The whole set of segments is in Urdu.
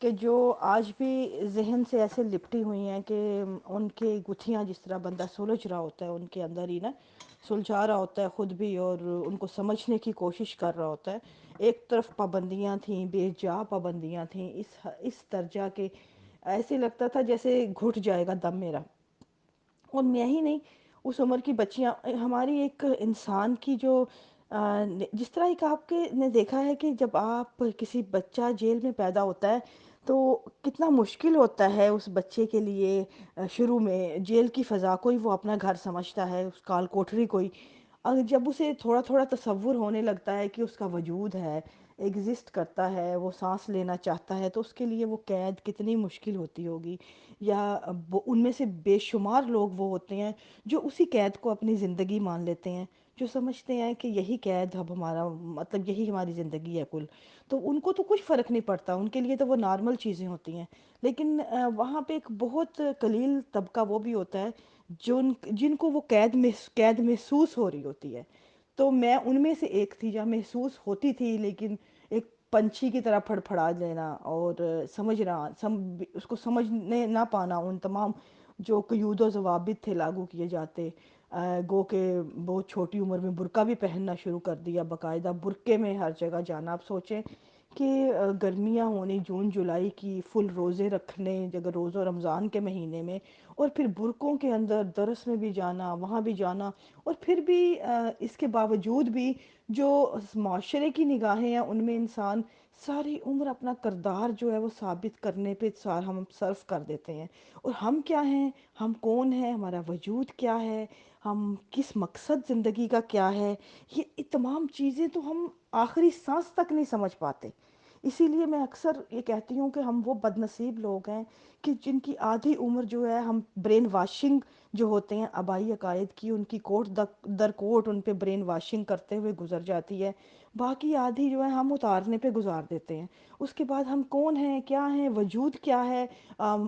کہ جو آج بھی ذہن سے ایسے لپٹی ہوئی ہیں کہ ان کے گتھیاں جس طرح بندہ سلجھ رہا ہوتا ہے ان کے اندر ہی نا، سلجھا رہا ہوتا ہے خود بھی اور ان کو سمجھنے کی کوشش کر رہا ہوتا ہے. ایک طرف پابندیاں تھیں، بے جا پابندیاں تھیں اس درجہ کے، ایسے لگتا تھا جیسے گھٹ جائے گا دم میرا. اور میں ہی نہیں، اس عمر کی بچیاں، ہماری ایک انسان کی جو جس طرح ایک آپ کے نے دیکھا ہے کہ جب آپ کسی بچہ جیل میں پیدا ہوتا ہے تو کتنا مشکل ہوتا ہے اس بچے کے لیے. شروع میں جیل کی فضا کو ہی وہ اپنا گھر سمجھتا ہے، اس کال کوٹری کو ہی. جب اسے تھوڑا تھوڑا تصور ہونے لگتا ہے کہ اس کا وجود ہے، ایگزسٹ کرتا ہے، وہ سانس لینا چاہتا ہے، تو اس کے لیے وہ قید کتنی مشکل ہوتی ہوگی. یا ان میں سے بے شمار لوگ وہ ہوتے ہیں جو اسی قید کو اپنی زندگی مان لیتے ہیں، جو سمجھتے ہیں کہ یہی قید اب ہمارا مطلب یہی ہماری زندگی ہے کل. تو ان کو تو کچھ فرق نہیں پڑتا، ان کے لیے تو وہ نارمل چیزیں ہوتی ہیں. لیکن وہاں پہ ایک بہت قلیل طبقہ وہ بھی ہوتا ہے جن کو وہ قید محسوس ہو رہی ہوتی ہے. تو میں ان میں سے ایک تھی جہاں محسوس ہوتی تھی، لیکن ایک پنچھی کی طرح پھڑ پھڑا لینا اور سمجھنا اس کو سمجھنے نہ پانا، ان تمام جو قیود و ضوابط تھے لاگو کیے جاتے. گو کہ بہت چھوٹی عمر میں برقع بھی پہننا شروع کر دیا، باقاعدہ برقعے میں ہر جگہ جانا. آپ سوچیں کہ گرمیاں ہونی جون جولائی کی، فل روزے رکھنے اگر روزہ رمضان کے مہینے میں، اور پھر برقعوں کے اندر درس میں بھی جانا، وہاں بھی جانا. اور پھر بھی اس کے باوجود بھی جو معاشرے کی نگاہیں ہیں ان میں انسان ساری عمر اپنا کردار جو ہے وہ ثابت کرنے پہ ہم صرف کر دیتے ہیں. اور ہم کیا ہیں، ہم کون ہیں، ہمارا وجود کیا ہے، ہم کس مقصد زندگی کا کیا ہے، یہ تمام چیزیں تو ہم آخری سانس تک نہیں سمجھ پاتے. اسی لیے میں اکثر یہ کہتی ہوں کہ ہم وہ بد نصیب لوگ ہیں کہ جن کی آدھی عمر جو ہے ہم برین واشنگ جو ہوتے ہیں آبائی عقائد کی، ان کی کوٹ در کوٹ ان پہ برین واشنگ کرتے ہوئے گزر جاتی ہے. باقی آدھی جو ہے ہم اتارنے پہ گزار دیتے ہیں. اس کے بعد ہم کون ہیں، کیا ہیں، وجود کیا ہے،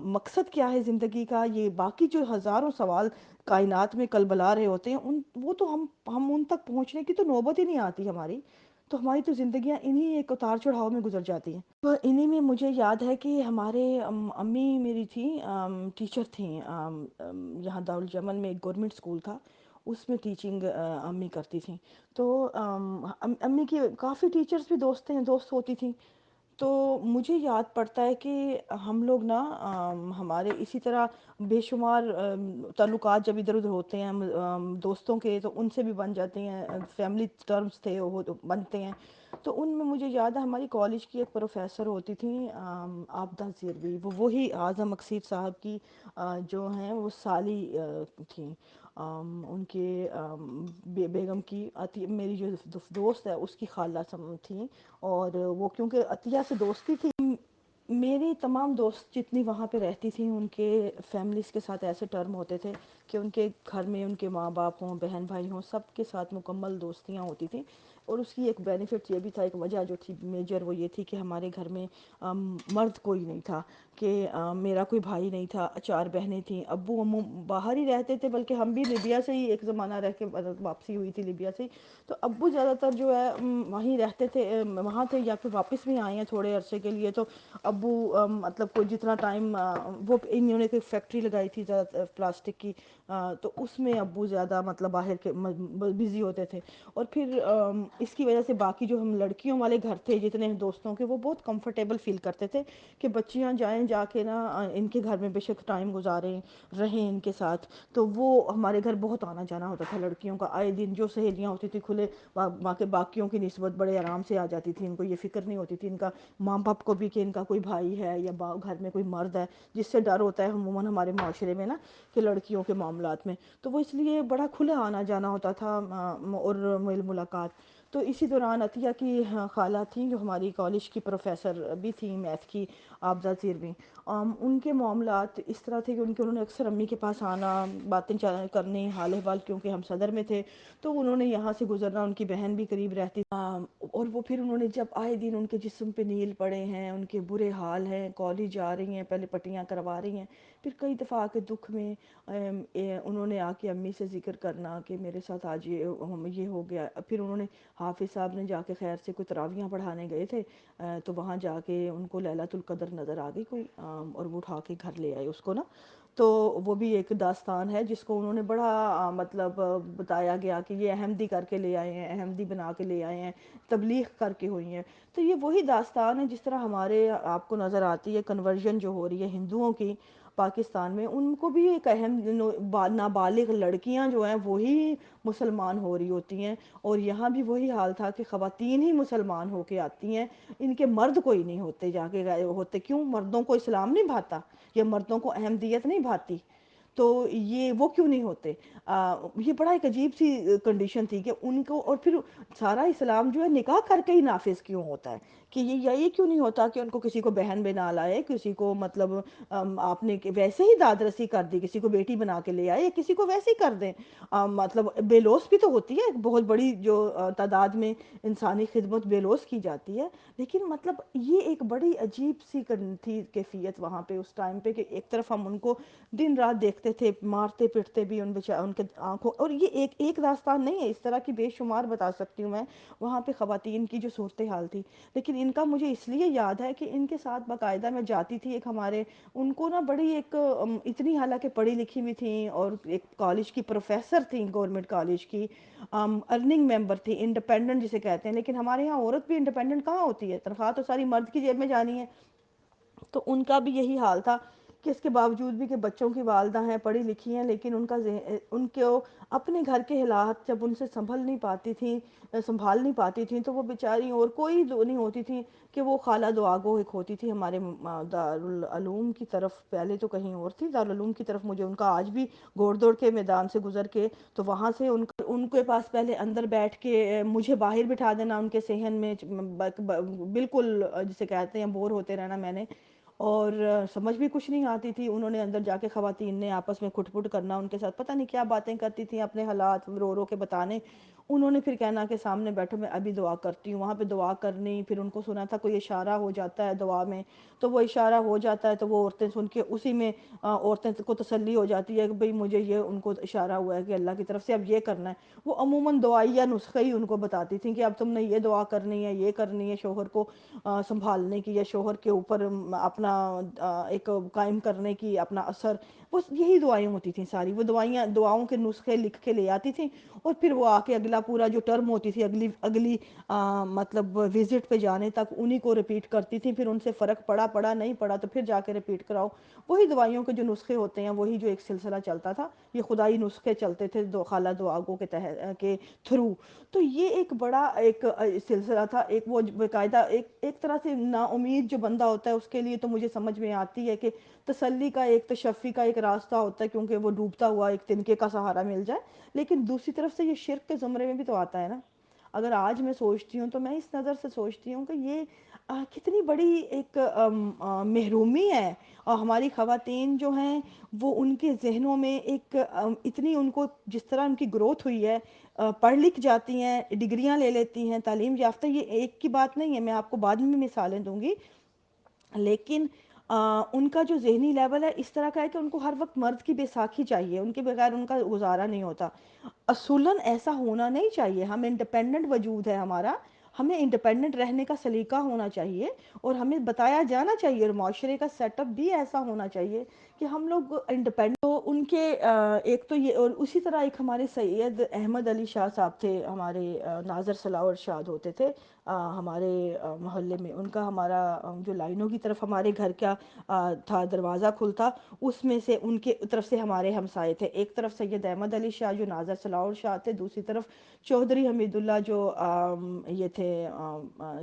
مقصد کیا ہے زندگی کا، یہ باقی جو ہزاروں سوال کائنات میں کلبلا رہے ہوتے ہیں وہ تو ہم ان تک پہنچنے کی تو نوبت ہی نہیں آتی ہماری. تو ہماری تو زندگیاں انہی ایک اتار چڑھاؤ میں گزر جاتی ہیں. تو انہی میں مجھے یاد ہے کہ ہمارے امی میری تھیں ٹیچر تھیں، یہاں دارالجمن میں ایک گورنمنٹ اسکول تھا، اس میں ٹیچنگ امی کرتی تھیں. تو امی کی کافی ٹیچرز بھی دوست ہوتی تھیں. تو مجھے یاد پڑتا ہے کہ ہم لوگ نا ہمارے اسی طرح بے شمار تعلقات جب ادھر ادھر ہوتے ہیں دوستوں کے، تو ان سے بھی بن جاتے ہیں، فیملی ٹرمز تھے وہ بنتے ہیں. تو ان میں مجھے یاد ہے ہماری کالج کی ایک پروفیسر ہوتی تھیں عابدہ زیربی، وہی اعظم اکسیر صاحب کی جو ہیں وہ سالی تھیں. ان کے بیگم کی میری جو دوست ہے اس کی خالہ تھیں، اور وہ کیونکہ عطیہ سے دوستی تھی. میری تمام دوست جتنی وہاں پہ رہتی تھیں ان کے فیملیز کے ساتھ ایسے ٹرم ہوتے تھے کہ ان کے گھر میں ان کے ماں باپ ہوں، بہن بھائی ہوں، سب کے ساتھ مکمل دوستیاں ہوتی تھیں. اور اس کی ایک بینیفٹ یہ بھی تھا، ایک وجہ جو تھی میجر، وہ یہ تھی کہ ہمارے گھر میں مرد کوئی نہیں تھا، کہ میرا کوئی بھائی نہیں تھا، 4 بہنیں تھیں. ابو امو باہر ہی رہتے تھے، بلکہ ہم بھی لیبیا سے ہی ایک زمانہ رہ کے واپسی ہوئی تھی لیبیا سے. تو ابو زیادہ تر جو ہے وہیں رہتے تھے، وہاں تھے، یا پھر واپس بھی آئے ہیں تھوڑے عرصے کے لیے. تو ابو مطلب کوئی جتنا ٹائم وہ انہوں نے کوئی فیکٹری لگائی تھی پلاسٹک کی، تو اس میں ابو زیادہ مطلب باہر کے بزی ہوتے تھے. اور پھر اس کی وجہ سے باقی جو ہم لڑکیوں والے گھر تھے جتنے دوستوں کے، وہ بہت کمفرٹیبل فیل کرتے تھے کہ بچیاں جائیں جا کے نا ان کے گھر میں بے شک ٹائم گزاریں، رہیں ان کے ساتھ. تو وہ ہمارے گھر بہت آنا جانا ہوتا تھا لڑکیوں کا، آئے دن جو سہیلیاں ہوتی تھیں کھلے باقیوں کی نسبت بڑے آرام سے آ جاتی تھی. ان کو یہ فکر نہیں ہوتی تھی ان کا ماں باپ کو بھی کہ ان کا کوئی بھائی ہے یا گھر میں کوئی مرد ہے، جس سے ڈر ہوتا ہے عموماً ہمارے معاشرے میں نا کہ لڑکیوں کے معاملات میں. تو وہ اس لیے بڑا کھلا آنا جانا ہوتا تھا اور میل ملاقات. تو اسی دوران عطیہ کی خالہ تھیں جو ہماری کالج کی پروفیسر بھی تھیں میتھ کی، عابدہ زیربی. ان کے معاملات اس طرح تھے کہ انہوں نے اکثر امی کے پاس آنا، باتیں کرنی، حال احوال، کیونکہ ہم صدر میں تھے تو انہوں نے یہاں سے گزرنا، ان کی بہن بھی قریب رہتی. اور وہ پھر انہوں نے جب آئے دن ان کے جسم پہ نیل پڑے ہیں، ان کے برے حال ہیں، کالج جا رہی ہیں، پہلے پٹیاں کروا رہی ہیں، پھر کئی دفعہ آ کے دکھ میں انہوں نے آ کے امی سے ذکر کرنا کہ میرے ساتھ آج یہ ہو گیا. پھر انہوں نے حافظ صاحب نے جا کے خیر سے کوئی تراویحاں پڑھانے گئے تھے، تو وہاں جا کے ان کو لیلۃ القدر نظر آ گئی کوئی، اور وہ اٹھا کے گھر لے آئے اس کو نا. تو وہ بھی ایک داستان ہے جس کو انہوں نے بڑا مطلب بتایا گیا کہ یہ احمدی کر کے لے آئے ہیں، احمدی بنا کے لے آئے ہیں، تبلیغ کر کے ہوئی ہیں. تو یہ وہی داستان ہے جس طرح ہمارے آپ کو نظر آتی ہے کنورژن جو ہو رہی ہے ہندوؤں کی پاکستان میں، ان کو بھی ایک اہم نابالغ لڑکیاں جو ہیں وہی مسلمان ہو رہی ہوتی ہیں، اور یہاں بھی وہی حال تھا کہ خواتین ہی مسلمان ہو کے آتی ہیں، ان کے مرد کوئی نہیں ہوتے جا کے گئے ہوتے. کیوں؟ مردوں کو اسلام نہیں بھاتا یا مردوں کو احمدیت نہیں بھاتی، تو یہ وہ کیوں نہیں ہوتے؟ یہ بڑا ایک عجیب سی کنڈیشن تھی کہ ان کو، اور پھر سارا اسلام جو ہے نکاح کر کے ہی نافذ کیوں ہوتا ہے کہ یہ کیوں نہیں ہوتا کہ ان کو کسی کو بہن بنا لائے، کسی کو مطلب آپ نے ویسے ہی داد رسی کر دی، کسی کو بیٹی بنا کے لے آئے، کسی کو ویسے ہی کر دیں. مطلب بے لوث بھی تو ہوتی ہے بہت بڑی جو تعداد میں انسانی خدمت بے لوث کی جاتی ہے. لیکن مطلب یہ ایک بڑی عجیب سی تھی کیفیت وہاں پہ اس ٹائم پہ کہ ایک طرف ہم ان کو دن رات دیکھتے تھے مارتے پٹتے بھی ان کے آنکھوں. اور یہ ایک داستان نہیں ہے، اس طرح کی بے شمار بتا سکتی ہوں میں وہاں پہ خواتین کی جو صورتحال تھی. لیکن ان کا مجھے اس لیے یاد ہے کہ ان کے ساتھ باقاعدہ میں جاتی تھی. ایک ہمارے ان کو نا بڑی ایک اتنی حالانکہ پڑھی لکھی بھی تھیں اور ایک کالج کی پروفیسر تھیں، گورنمنٹ کالج کی ارننگ ممبر تھی، انڈیپینڈنٹ جسے کہتے ہیں. لیکن ہمارے ہاں عورت بھی انڈیپینڈنٹ کہاں ہوتی ہے، تنخواہ تو ساری مرد کی جیب میں جانی ہے. تو ان کا بھی یہی حال تھا کہ اس کے باوجود بھی کہ بچوں کی والدہ ہیں، پڑھی لکھی ہیں، لیکن ان کو اپنے گھر کے حالات جب ان سے سنبھال نہیں پاتی تھیں تو وہ بیچاری، اور کوئی نہیں ہوتی تھی کہ وہ خالہ دعاگو ایک ہوتی تھی ہمارے دارالعلوم کی طرف، پہلے تو کہیں اور تھی دارالعلوم کی طرف. مجھے ان کا آج بھی گھوڑ دوڑ کے میدان سے گزر کے تو وہاں سے ان کے پاس پہلے اندر بیٹھ کے مجھے باہر بٹھا دینا ان کے صحن میں، بالکل جسے کہتے ہیں بور ہوتے رہنا میں نے. اور سمجھ بھی کچھ نہیں آتی تھی. انہوں نے اندر جا کے خواتین نے آپس میں کھٹ پٹ کرنا ان کے ساتھ، پتہ نہیں کیا باتیں کرتی تھیں، اپنے حالات رو رو کے بتانے. انہوں نے پھر کہنا کہ سامنے بیٹھو میں ابھی دعا کرتی ہوں، وہاں پہ دعا کرنی. پھر ان کو سنا تھا کوئی اشارہ ہو جاتا ہے دعا میں تو وہ اشارہ ہو جاتا ہے تو وہ عورتیں سن کے اسی میں عورتیں کو تسلی ہو جاتی ہے کہ بھئی مجھے یہ ان کو اشارہ ہوا ہے کہ اللہ کی طرف سے اب یہ کرنا ہے. وہ عموماً دعائیہ نسخہ ہی ان کو بتاتی تھیں کہ اب تم نے یہ دعا کرنی ہے، یہ کرنی ہے شوہر کو سنبھالنے کی یا شوہر کے اوپر اپنا ایک قائم کرنے کی اپنا اثر. بس یہی دعائیں ہوتی تھیں ساری. وہ دعاؤں کے نسخے لکھ کے لے آتی تھیں اور پھر وہ آ کے اگلا پورا جو ٹرم ہوتی تھی اگلی مطلب وزٹ پہ جانے تک انہی کو رپیٹ کرتی تھیں. پھر ان سے فرق پڑا نہیں پڑا تو پھر جا کے رپیٹ کراؤ. وہی دوائیوں کے جو نسخے ہوتے ہیں وہی جو ایک سلسلہ چلتا تھا. یہ خدائی نسخے چلتے تھے خالہ دعاگو کے تھرو. تو یہ ایک بڑا ایک سلسلہ تھا. ایک وہ باقاعدہ ایک طرح سے نا امید جو بندہ ہوتا ہے اس کے لیے تو مجھے سمجھ میں آتی ہے کہ تسلی کا ایک تشفی کا ایک راستہ ہوتا ہے کیونکہ وہ ڈوبتا ہوا ایک تنکے کا سہارا مل جائے. لیکن دوسری طرف سے یہ شرک کے زمرے میں بھی تو آتا ہے نا. اگر آج میں سوچتی ہوں تو میں اس نظر سے سوچتی ہوں کہ یہ کتنی بڑی ایک محرومی ہے. اور ہماری خواتین جو ہیں وہ ان کے ذہنوں میں ایک اتنی ان کو جس طرح ان کی گروتھ ہوئی ہے، پڑھ لکھ جاتی ہیں، ڈگریاں لے لیتی ہیں، تعلیم یافتہ. یہ ایک کی بات نہیں ہے، میں آپ کو بعد میں مثالیں دوں گی. لیکن ان کا جو ذہنی لیول ہے اس طرح کا ہے کہ ان کو ہر وقت مرد کی بیساکھی چاہیے، ان کے بغیر ان کا گزارا نہیں ہوتا. اصولاً ایسا ہونا نہیں چاہیے. ہم انڈیپینڈنٹ وجود ہے ہمارا، ہمیں انڈیپینڈنٹ رہنے کا سلیقہ ہونا چاہیے اور ہمیں بتایا جانا چاہیے. اور معاشرے کا سیٹ اپ بھی ایسا ہونا چاہیے کہ ہم لوگ انڈیپینڈنٹ تو ان کے ایک تو یہ. اور اسی طرح ایک ہمارے سید احمد علی شاہ صاحب تھے، ہمارے ناظر صلاح ارشاد ہوتے تھے ہمارے محلے میں. ان کا ہمارا جو لائنوں کی طرف ہمارے گھر کا تھا دروازہ کھلتا، اس میں سے ان کے طرف سے ہمارے ہمسائے تھے. ایک طرف سید احمد علی شاہ جو ناظر صلاح ارشاد تھے، دوسری طرف چودھری حمید اللہ جو یہ تھے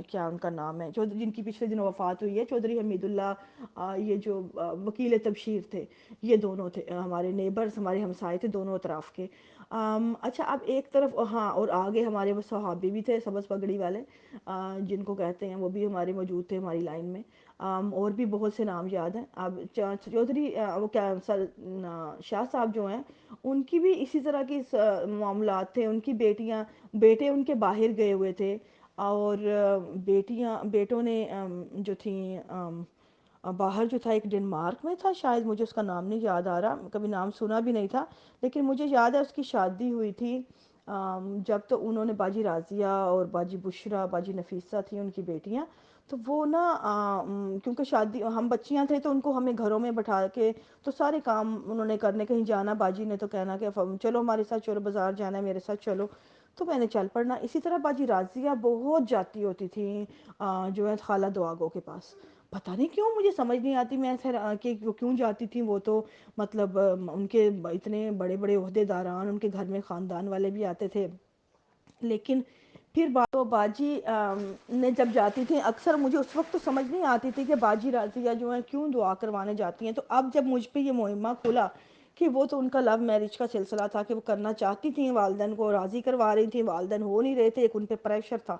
کیا ان کا نام ہے، جن کی پچھلے دنوں وفات ہوئی ہے، چودھری حمید اللہ یہ جو وکیل تبشیر تھے. یہ دونوں تھے ہمارے نیبرز، ہمارے ہمسائے تھے دونوں اطراف کے. اچھا اب ایک طرف ہاں، اور آگے ہمارے وہ صحابی بھی تھے سبز پگڑی والے جن کو کہتے ہیں، وہ بھی ہمارے موجود تھے ہماری لائن میں. اور بھی بہت سے نام یاد ہیں. اب چودھری وہ کیا شاہ صاحب جو ہیں ان کی بھی اسی طرح کی معاملات تھے. ان کی بیٹے ان کے باہر گئے ہوئے تھے اور بیٹوں نے جو تھیں باہر جو تھا ایک ڈنمارک میں تھا شاید، مجھے اس کا نام نہیں یاد آ رہا، کبھی نام سنا بھی نہیں تھا. لیکن مجھے یاد ہے اس کی شادی ہوئی تھی جب تو انہوں نے باجی راضیہ اور باجی بشرا، باجی نفیسہ تھیں ان کی بیٹیاں، تو وہ نا کیونکہ شادی ہم بچیاں تھے تو ان کو ہمیں گھروں میں بٹھا کے تو سارے کام انہوں نے کرنے، کہیں جانا باجی نے تو کہنا کہ چلو ہمارے ساتھ چلو، بازار جانا ہے میرے ساتھ چلو، تو میں نے چل پڑنا۔ اسی طرح باجی راضیہ بہت جاتی ہوتی تھیں جو ہے خالہ دعاگو کے پاس، پتہ نہیں کیوں، مجھے سمجھ نہیں آتی میں پھر کہ وہ کیوں جاتی تھیں۔ وہ تو مطلب ان کے اتنے بڑے بڑے عہدے داران ان کے گھر میں خاندان والے بھی آتے تھے، لیکن پھر تو باجی نے جب جاتی تھیں اکثر مجھے اس وقت تو سمجھ نہیں آتی تھی کہ باجی راضیہ جو ہیں کیوں دعا کروانے جاتی ہیں، تو اب جب مجھ پہ یہ مہمہ کھلا کہ وہ تو ان کا لو میرج کا سلسلہ تھا کہ وہ کرنا چاہتی تھیں، والدین کو راضی کروا رہی تھیں، والدین ہو نہیں رہے تھے، ایک ان پہ پریشر تھا،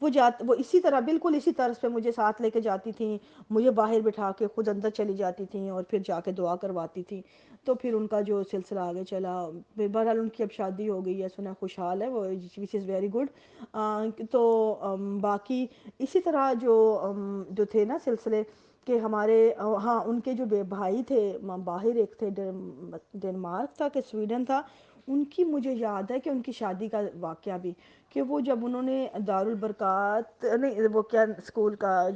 وہ اسی طرح بالکل اسی طرز پہ مجھے ساتھ لے کے جاتی تھیں، مجھے باہر بٹھا کے خود اندر چلی جاتی تھیں اور پھر جا کے دعا کرواتی تھیں۔ تو پھر ان کا جو سلسلہ آگے چلا، بہرحال ان کی اب شادی ہو گئی ہے، سنا خوشحال ہے وہ، وچ از ویری گڈ۔ تو باقی اسی طرح جو تھے نا سلسلے کہ ہمارے ہاں ان کے جو بھائی تھے باہر، ایک تھے ڈنمارک تھا کہ سویڈن تھا، ان کی مجھے یاد ہے کہ ان کی شادی کا واقعہ بھی، کہ وہ جب انہوں نے دارالبرکات نہیں وہ کیا اسکول کا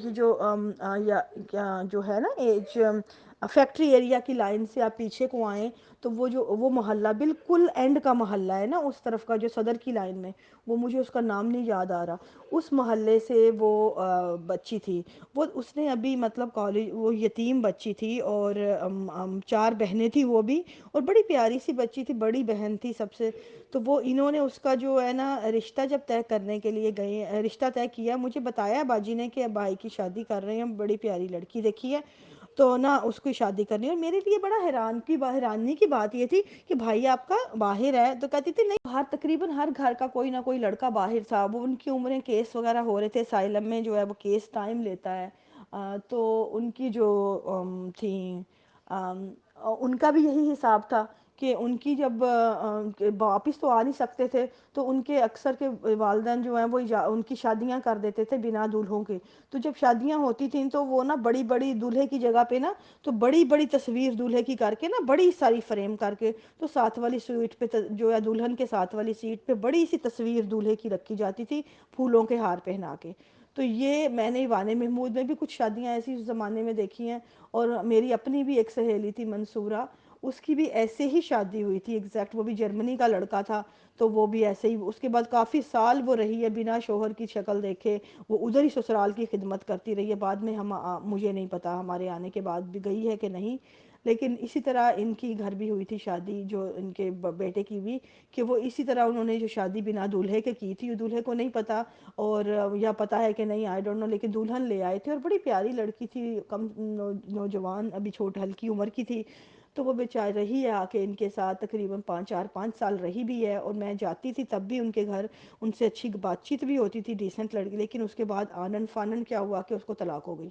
یہ جو ہے نا ایج فیکٹری ایریا کی لائن سے آپ پیچھے کو آئیں تو وہ محلہ بالکل اینڈ کا محلہ ہے نا اس طرف کا جو صدر کی لائن میں، وہ مجھے اس کا نام نہیں یاد آ رہا، اس محلے سے وہ بچی تھی، وہ اس نے ابھی مطلب کالج، وہ یتیم بچی تھی اور 4 بہنیں تھیں وہ بھی، اور بڑی پیاری سی بچی تھی، بڑی بہن تھی سب سے، تو وہ انہوں نے اس کا جو ہے نا رشتہ جب طے کرنے کے لیے گئے، رشتہ طے کیا، مجھے بتایا باجی نے کہ بھائی کی شادی کر رہے ہیں، بڑی پیاری لڑکی دیکھی ہے تو نا اس کی شادی کرنی ہے، اور میرے لیے بڑا حیرانی کی بات یہ تھی کہ بھائی آپ کا باہر ہے، تو کہتی تھی نہیں، باہر تقریباً ہر گھر کا کوئی نہ کوئی لڑکا باہر تھا، وہ ان کی عمریں کیس وغیرہ ہو رہے تھے اسائلم میں، جو ہے وہ کیس ٹائم لیتا ہے، تو ان کی جو تھیں ان کا بھی یہی حساب تھا کہ ان کی جب واپس تو آ نہیں سکتے تھے، تو ان کے اکثر کے والدین جو ہیں وہ ان کی شادیاں کر دیتے تھے بنا دولہوں کے، تو جب شادیاں ہوتی تھیں تو وہ نا بڑی بڑی دولہے کی جگہ پہ نا، تو بڑی بڑی تصویر دولہے کی کر کے نا، بڑی ساری فریم کر کے، تو ساتھ والی سیٹ پہ جو ہے دلہن کے ساتھ والی سیٹ پہ بڑی سی تصویر دولہے کی رکھی جاتی تھی، پھولوں کے ہار پہنا کے، تو یہ میں نے ایوان محمود میں بھی کچھ شادیاں ایسی اس زمانے میں دیکھی ہیں، اور میری اپنی بھی ایک سہیلی تھی منصورہ، اس کی بھی ایسے ہی شادی ہوئی تھی ایگزیکٹ، وہ بھی جرمنی کا لڑکا تھا، تو وہ بھی ایسے ہی اس کے بعد کافی سال وہ رہی ہے بنا شوہر کی شکل دیکھے، وہ ادھر ہی سسرال کی خدمت کرتی رہی ہے، بعد میں مجھے نہیں پتا ہمارے آنے کے بعد بھی گئی ہے کہ نہیں، لیکن اسی طرح ان کی گھر بھی ہوئی تھی شادی جو ان کے بیٹے کی بھی، کہ وہ اسی طرح انہوں نے جو شادی بنا دولہے کے کی تھی، دولہے کو نہیں پتا، اور یا پتا ہے کہ نہیں آئی ڈونٹ نو، لیکن دلہن لے آئے تھے اور بڑی پیاری لڑکی تھی، کم نوجوان ابھی چھوٹی ہلکی عمر کی تھی، تو وہ بیچاری رہی ہے آ کے ان کے ساتھ تقریباً 5 سال رہی بھی ہے، اور میں جاتی تھی تب بھی ان کے گھر، ان سے اچھی بات چیت بھی ہوتی تھی، ڈیسنٹ لڑکی، لیکن اس کے بعد آنن فانن کیا ہوا کہ اس کو طلاق ہو گئی۔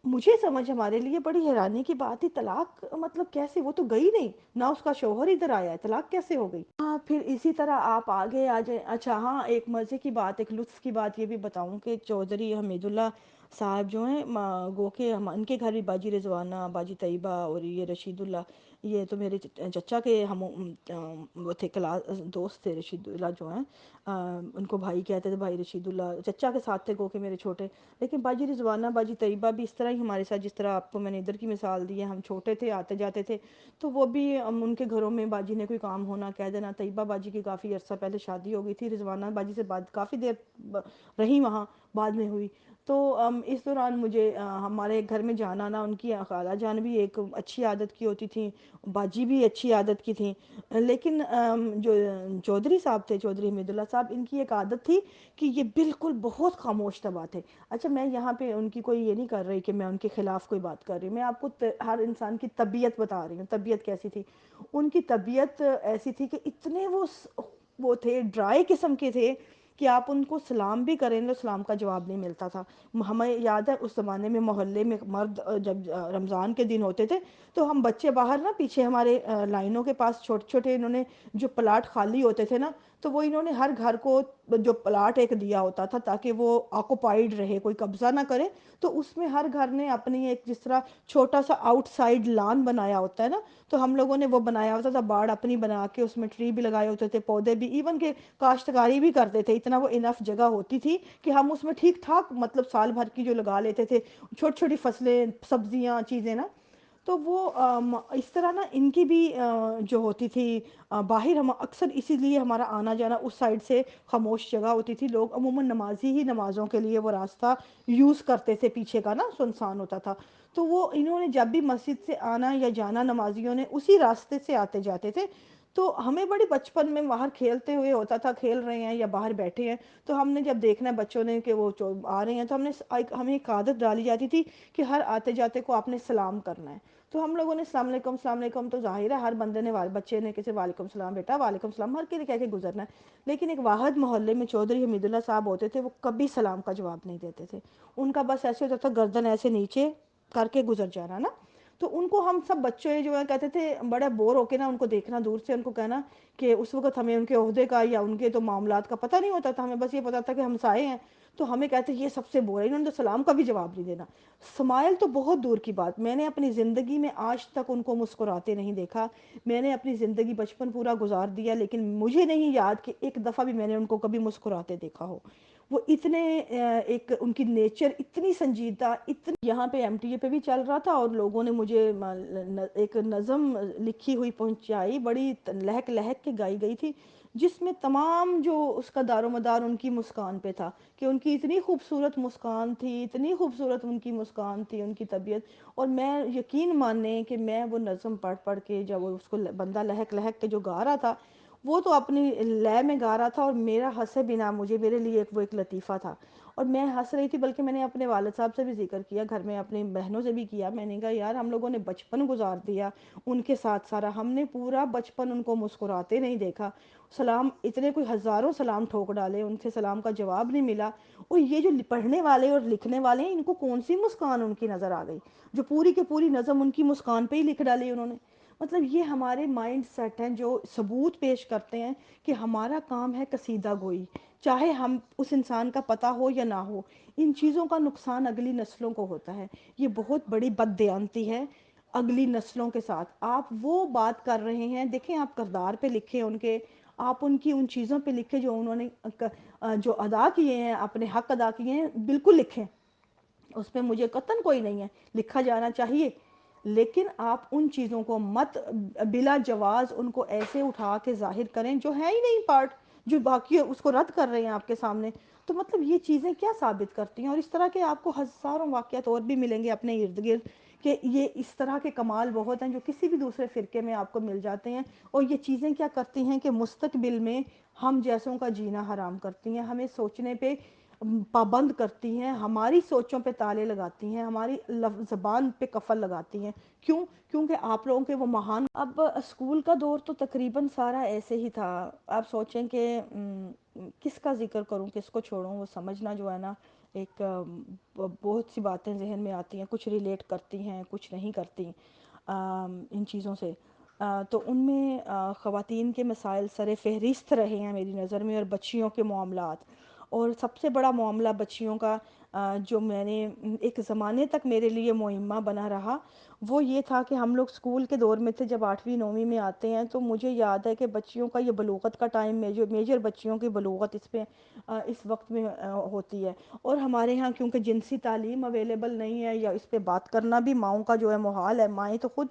مجھے سمجھ ہمارے لیے بڑی حیرانی کی بات تھی، طلاق مطلب کیسے، وہ تو گئی نہیں نہ، اس کا شوہر ادھر آیا ہے، طلاق کیسے ہو گئی؟ ہاں پھر اسی طرح آپ آگے آ جائیں، اچھا ہاں ایک مزے کی بات، ایک لطف کی بات یہ بھی بتاؤں کہ چودھری حمید اللہ صاحب جو ہیں گو کہ ان کے گھر بھی باجی رضوانہ، باجی طیبہ اور یہ رشید اللہ، یہ تو میرے چچا کے ہم وہ تھے، کلاس دوست تھے رشید اللہ جو ہیں، ان کو بھائی کہتے تھے، بھائی رشید اللہ چچا کے ساتھ تھے گو کہ میرے چھوٹے، لیکن باجی رضوانہ باجی طیبہ بھی اس طرح ہی ہمارے ساتھ، جس طرح آپ کو میں نے ادھر کی مثال دی ہے، ہم چھوٹے تھے آتے جاتے تھے، تو وہ بھی ان کے گھروں میں باجی نے کوئی کام ہونا کہہ دینا، طیبہ باجی کی کافی عرصہ پہلے شادی ہو گئی تھی، رضوانہ باجی سے بعد کافی دیر رہی وہاں، بعد میں ہوئی، تو اس دوران مجھے ہمارے گھر میں جانا نا، ان کی خالہ جان بھی ایک اچھی عادت کی ہوتی تھیں، باجی بھی اچھی عادت کی تھیں، لیکن جو چودھری صاحب تھے، چودھری حمید اللہ صاحب، ان کی ایک عادت تھی کہ یہ بالکل بہت خاموش طبع تھے۔ اچھا میں یہاں پہ ان کی کوئی یہ نہیں کر رہی کہ میں ان کے خلاف کوئی بات کر رہی ہوں، میں آپ کو ہر انسان کی طبیعت بتا رہی ہوں، طبیعت کیسی تھی، ان کی طبیعت ایسی تھی کہ اتنے وہ تھے، ڈرائی قسم کے تھے کہ آپ ان کو سلام بھی کریں تو سلام کا جواب نہیں ملتا تھا۔ ہمیں یاد ہے اس زمانے میں محلے میں مرد جب رمضان کے دن ہوتے تھے تو ہم بچے باہر نا پیچھے ہمارے لائنوں کے پاس چھوٹے چھوٹے انہوں نے جو پلاٹ خالی ہوتے تھے نا، تو وہ انہوں نے ہر گھر کو جو پلاٹ ایک دیا ہوتا تھا تاکہ وہ آکوپائیڈ رہے، کوئی قبضہ نہ کرے، تو اس میں ہر گھر نے اپنی ایک جس طرح چھوٹا سا آؤٹ سائڈ لان بنایا ہوتا ہے نا، تو ہم لوگوں نے وہ بنایا ہوتا تھا، باڑ اپنی بنا کے اس میں ٹری بھی لگائے ہوتے تھے، پودے بھی، ایون کہ کاشتکاری بھی کرتے تھے، اتنا وہ انف جگہ ہوتی تھی کہ ہم اس میں ٹھیک ٹھاک مطلب سال بھر کی جو لگا لیتے تھے چھوٹی چھوٹی فصلیں، سبزیاں، چیزیں نا. تو وہ اس طرح نا ان کی بھی جو ہوتی تھی باہر، ہم اکثر اسی لیے ہمارا آنا جانا اس سائڈ سے خاموش جگہ ہوتی تھی، لوگ عموماً نمازی ہی نمازوں کے لیے وہ راستہ یوز کرتے تھے، پیچھے کا نا سنسان ہوتا تھا. تو وہ انہوں نے جب بھی مسجد سے آنا یا جانا نمازیوں نے اسی راستے سے آتے جاتے تھے. تو ہمیں بڑی بچپن میں باہر کھیلتے ہوئے ہوتا تھا، کھیل رہے ہیں یا باہر بیٹھے ہیں، تو ہم نے جب دیکھنا ہے بچوں نے کہ وہ آ رہے ہیں، تو ہمیں ایک عادت ڈالی جاتی تھی کہ ہر آتے جاتے کو آپ نے سلام کرنا ہے. تو ہم لوگوں نے السلام علیکم السلام علیکم، تو ظاہر ہے ہر بندے نے بچے نے کسی وعلیکم السلام بیٹا وعلیکم السلام ہر کے کہہ کے گزرنا ہے. لیکن ایک واحد محلے میں چودھری حمید اللہ صاحب ہوتے تھے، وہ کبھی سلام کا جواب نہیں دیتے تھے. ان کا بس ایسے ہوتا تھا گردن ایسے نیچے کر کے گزر جانا نا. تو ان کو ہم سب بچے جو ہے کہتے تھے بڑا بور ہو کے نا ان کو دیکھنا دور سے، ان کو کہنا کہ اس وقت ہمیں ان کے عہدے کا یا ان کے تو معاملات کا پتہ نہیں ہوتا تھا، ہمیں بس یہ پتا تھا کہ ہم سائے ہیں. تو ہمیں کہتے یہ سب سے بور ہے، انہوں نے تو سلام کا بھی جواب نہیں دینا. سمائل تو بہت دور کی بات، میں نے اپنی زندگی میں آج تک ان کو مسکراتے نہیں دیکھا. میں نے اپنی زندگی بچپن پورا گزار دیا، لیکن مجھے نہیں یاد کہ ایک دفعہ بھی میں نے ان کو کبھی مسکراتے دیکھا ہو. وہ اتنے ایک ان کی نیچر اتنی سنجیدہ، اتنی. یہاں پہ ایم ٹی اے پہ بھی چل رہا تھا اور لوگوں نے مجھے ایک نظم لکھی ہوئی پہنچائی، بڑی لہک لہک کے گائی گئی تھی، جس میں تمام جو اس کا دار و مدار ان کی مسکان پہ تھا، کہ ان کی اتنی خوبصورت مسکان تھی، اتنی خوبصورت ان کی مسکان تھی، ان کی طبیعت. اور میں یقین مانیں کہ میں وہ نظم پڑھ پڑھ کے جب اس کو بندہ لہک لہک کے جو گا رہا تھا، وہ تو اپنی لے میں گا رہا تھا، اور میرا ہنسے بنا مجھے، میرے لیے وہ ایک لطیفہ تھا. اور میں ہنس رہی تھی، بلکہ میں نے اپنے والد صاحب سے بھی ذکر کیا، گھر میں اپنی بہنوں سے بھی کیا. میں نے کہا یار ہم لوگوں نے بچپن گزار دیا ان کے ساتھ سارا، ہم نے پورا بچپن ان کو مسکراتے نہیں دیکھا. سلام اتنے کوئی ہزاروں سلام ٹھوک ڈالے، ان سے سلام کا جواب نہیں ملا. اور یہ جو پڑھنے والے اور لکھنے والے ہیں، ان کو کون سی مسکان ان کی نظر آ گئی جو پوری کے پوری نظم ان کی مسکان پہ ہی لکھ ڈالی انہوں نے. مطلب یہ ہمارے مائنڈ سیٹ ہیں جو ثبوت پیش کرتے ہیں کہ ہمارا کام ہے قصیدہ گوئی، چاہے ہم اس انسان کا پتہ ہو یا نہ ہو. ان چیزوں کا نقصان اگلی نسلوں کو ہوتا ہے، یہ بہت بڑی بددیانتی ہے اگلی نسلوں کے ساتھ. آپ وہ بات کر رہے ہیں، دیکھیں آپ کردار پہ لکھیں ان کے، آپ ان کی ان چیزوں پہ لکھیں جو انہوں نے جو ادا کیے ہیں، اپنے حق ادا کیے ہیں، بالکل لکھیں، اس پہ مجھے قطعاً کوئی نہیں ہے، لکھا جانا چاہیے. لیکن آپ ان چیزوں کو مت بلا جواز ان کو ایسے اٹھا کے ظاہر کریں جو ہے ہی نہیں پارٹ، جو باقی اس کو رد کر رہے ہیں آپ کے سامنے. تو مطلب یہ چیزیں کیا ثابت کرتی ہیں؟ اور اس طرح کے آپ کو ہزاروں واقعات اور بھی ملیں گے اپنے ارد گرد، کہ یہ اس طرح کے کمال بہت ہیں جو کسی بھی دوسرے فرقے میں آپ کو مل جاتے ہیں. اور یہ چیزیں کیا کرتی ہیں کہ مستقبل میں ہم جیسوں کا جینا حرام کرتی ہیں، ہمیں سوچنے پہ پابند کرتی ہیں، ہماری سوچوں پہ تالے لگاتی ہیں، ہماری زبان پہ قفل لگاتی ہیں. کیوں؟ کیونکہ آپ لوگوں کے وہ مہان. اب اسکول کا دور تو تقریباً سارا ایسے ہی تھا. آپ سوچیں کہ کس کا ذکر کروں کس کو چھوڑوں، وہ سمجھنا جو ہے نا ایک بہت سی باتیں ذہن میں آتی ہیں، کچھ ریلیٹ کرتی ہیں کچھ نہیں کرتی ان چیزوں سے. تو ان میں خواتین کے مسائل سر فہرست رہے ہیں میری نظر میں، اور بچیوں کے معاملات. اور سب سے بڑا معاملہ بچیوں کا جو میں نے ایک زمانے تک میرے لیے معمہ بنا رہا، وہ یہ تھا کہ ہم لوگ اسکول کے دور میں تھے، جب 8ویں 9ویں میں آتے ہیں تو مجھے یاد ہے کہ بچیوں کا یہ بلوغت کا ٹائم، میجر بچیوں کی بلوغت اس پہ اس وقت میں ہوتی ہے. اور ہمارے ہاں کیونکہ جنسی تعلیم اویلیبل نہیں ہے، یا اس پہ بات کرنا بھی ماؤں کا جو ہے محال ہے، مائیں تو خود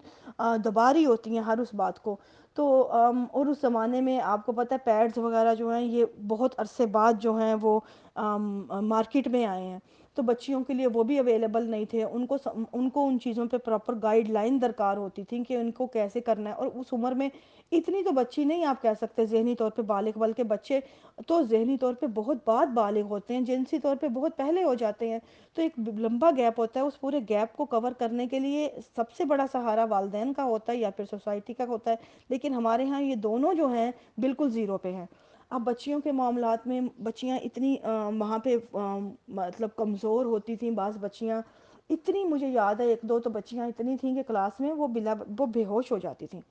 دبا رہی ہوتی ہیں ہر اس بات کو. تو اور اس زمانے میں آپ کو پتہ ہے پیڈز وغیرہ جو ہیں یہ بہت عرصے بعد جو ہیں وہ مارکیٹ میں آئے ہیں، تو بچیوں کے لیے وہ بھی اویلیبل نہیں تھے. ان کو ان چیزوں پہ پراپر گائیڈ لائن درکار ہوتی تھی کہ ان کو کیسے کرنا ہے. اور اس عمر میں اتنی تو بچی نہیں آپ کہہ سکتے ذہنی طور پہ بالغ، بلکہ بچے تو ذہنی طور پہ بہت بعد بالغ ہوتے ہیں، جنسی طور پہ بہت پہلے ہو جاتے ہیں. تو ایک لمبا گیپ ہوتا ہے، اس پورے گیپ کو کور کرنے کے لیے سب سے بڑا سہارا والدین کا ہوتا ہے یا پھر سوسائٹی کا ہوتا ہے. لیکن ہمارے ہاں یہ دونوں جو ہیں بالکل زیرو پہ ہیں. اب بچیوں کے معاملات میں بچیاں اتنی وہاں پہ مطلب کمزور ہوتی تھیں، بعض بچیاں اتنی، مجھے یاد ہے ایک دو تو بچیاں اتنی تھیں کہ کلاس میں وہ بے ہوش ہو جاتی تھیں.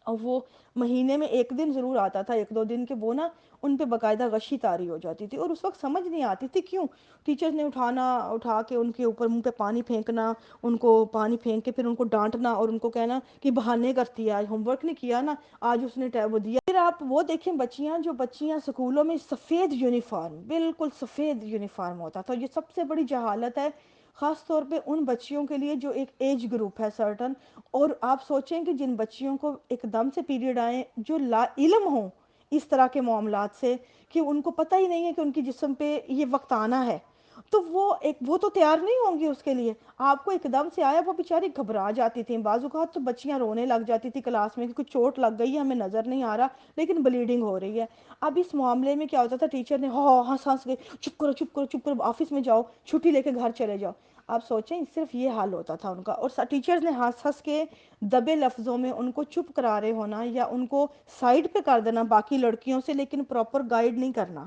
اور وہ مہینے میں ایک دن ضرور آتا تھا، ایک دو دن کے، وہ نا ان پہ باقاعدہ غشی طاری ہو جاتی تھی، اور اس وقت سمجھ نہیں آتی تھی کیوں ٹیچرز نے اٹھا کے ان کے اوپر منہ پہ پانی پھینکنا، ان کو پانی پھینک کے پھر ان کو ڈانٹنا اور ان کو کہنا کہ بہانے کرتی ہے، آج ہوم ورک نہیں کیا نا، آج اس نے وہ دیا۔ پھر آپ وہ دیکھیں بچیاں سکولوں میں سفید یونیفارم، بالکل سفید یونیفارم ہوتا تھا، یہ سب سے بڑی جہالت ہے، خاص طور پہ ان بچیوں کے لیے جو ایک ایج گروپ ہے سرٹن۔ اور آپ سوچیں کہ جن بچیوں کو ایک دم سے پیریڈ آئیں، جو لا علم ہوں اس طرح کے معاملات سے، کہ ان کو پتہ ہی نہیں ہے کہ ان کی جسم پہ یہ وقت آنا ہے، تو وہ تو تیار نہیں ہوں گی اس کے لیے۔ آپ کو ایک دم سے آیا، وہ بیچاری گھبرا جاتی تھیں، بعض اوقات تو بچیاں رونے لگ جاتی تھی کلاس میں کہ کچھ چوٹ لگ گئی ہے، ہمیں نظر نہیں آ رہا لیکن بلیڈنگ ہو رہی ہے۔ اب اس معاملے میں کیا ہوتا تھا، ٹیچر نے ہنس کے چپ کرو چپ کرو چپ کرو، آفس میں جاؤ، چھٹی لے کے گھر چلے جاؤ۔ آپ سوچیں صرف یہ حال ہوتا تھا ان کا، اور ٹیچرز نے ہنس کے دبے لفظوں میں ان کو چپ کرا رہے ہونا یا ان کو سائڈ پہ کر دینا باقی لڑکیوں سے، لیکن پراپر گائیڈ نہیں کرنا،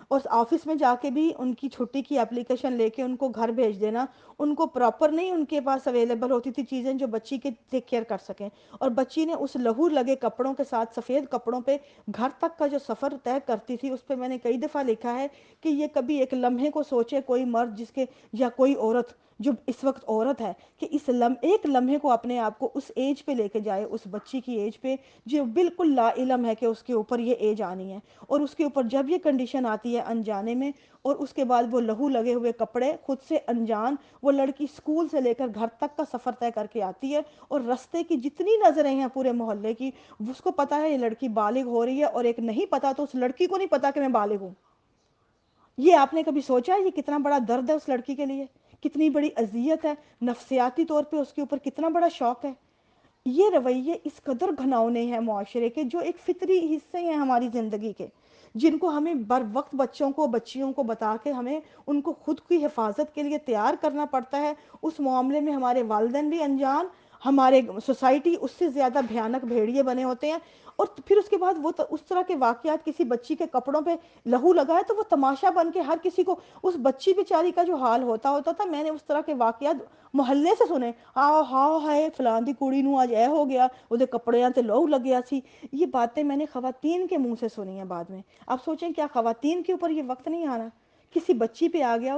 اور آفس میں جا کے بھی ان کی چھٹی کی اپلیکیشن لے کے ان کو گھر بھیج دینا، ان کو پراپر نہیں ان کے پاس اویلیبل ہوتی تھی چیزیں جو بچی کے ٹیک کیئر کر سکیں، اور بچی نے اس لہو لگے کپڑوں کے ساتھ سفید کپڑوں پہ گھر تک کا جو سفر طے کرتی تھی، اس پہ میں نے کئی دفعہ لکھا ہے کہ یہ کبھی ایک لمحے کو سوچے کوئی مرد جس کے، یا کوئی عورت جو اس وقت عورت ہے، کہ اس ایک لمحے کو اپنے آپ کو اس ایج پہ لے کے جائے، اس بچی کی ایج پہ جو بالکل لا علم ہے کہ اس کے اوپر یہ ایج آنی ہے، اور اس کے اوپر جب یہ کنڈیشن آتی ہے انجانے میں، اور اس کے بعد وہ لہو لگے ہوئے کپڑے خود سے انجان، وہ لڑکی سکول سے لے کر گھر تک کا سفر طے کر کے آتی ہے، اور رستے کی جتنی نظریں ہیں پورے محلے کی، اس کو پتا ہے یہ لڑکی بالغ ہو رہی ہے، اور ایک نہیں پتا تو اس لڑکی کو نہیں پتا کہ میں بالغ ہوں۔ یہ آپ نے کبھی سوچا یہ کتنا بڑا درد ہے اس لڑکی کے لیے، کتنی بڑی اذیت ہے، نفسیاتی طور پہ اس کے اوپر کتنا بڑا شوق ہے۔ یہ رویے اس قدر گھناؤنے ہیں معاشرے کے، جو ایک فطری حصے ہیں ہماری زندگی کے، جن کو ہمیں بر وقت بچوں کو بچیوں کو بتا کے ہمیں ان کو خود کی حفاظت کے لیے تیار کرنا پڑتا ہے۔ اس معاملے میں ہمارے والدین بھی انجان، ہمارے سوسائٹی اس سے زیادہ بھیانک بھیڑیے بنے ہوتے ہیں، اور پھر اس کے بعد وہ اس طرح کے واقعات، کسی بچی کے کپڑوں پہ لہو لگا ہے تو وہ تماشا بن کے ہر کسی کو، اس بچی بیچاری کا جو حال ہوتا تھا، میں نے اس طرح کے واقعات محلے سے سنے، ہاں ہائے فلاں دی کڑی نو آج اے ہو گیا، وہ دے کپڑیاں تے لہو لگیا سی۔ یہ باتیں میں نے خواتین کے منہ سے سنی ہیں بعد میں۔ آپ سوچیں کیا خواتین کے اوپر یہ وقت نہیں آنا، کسی بچی پہ آ گیا،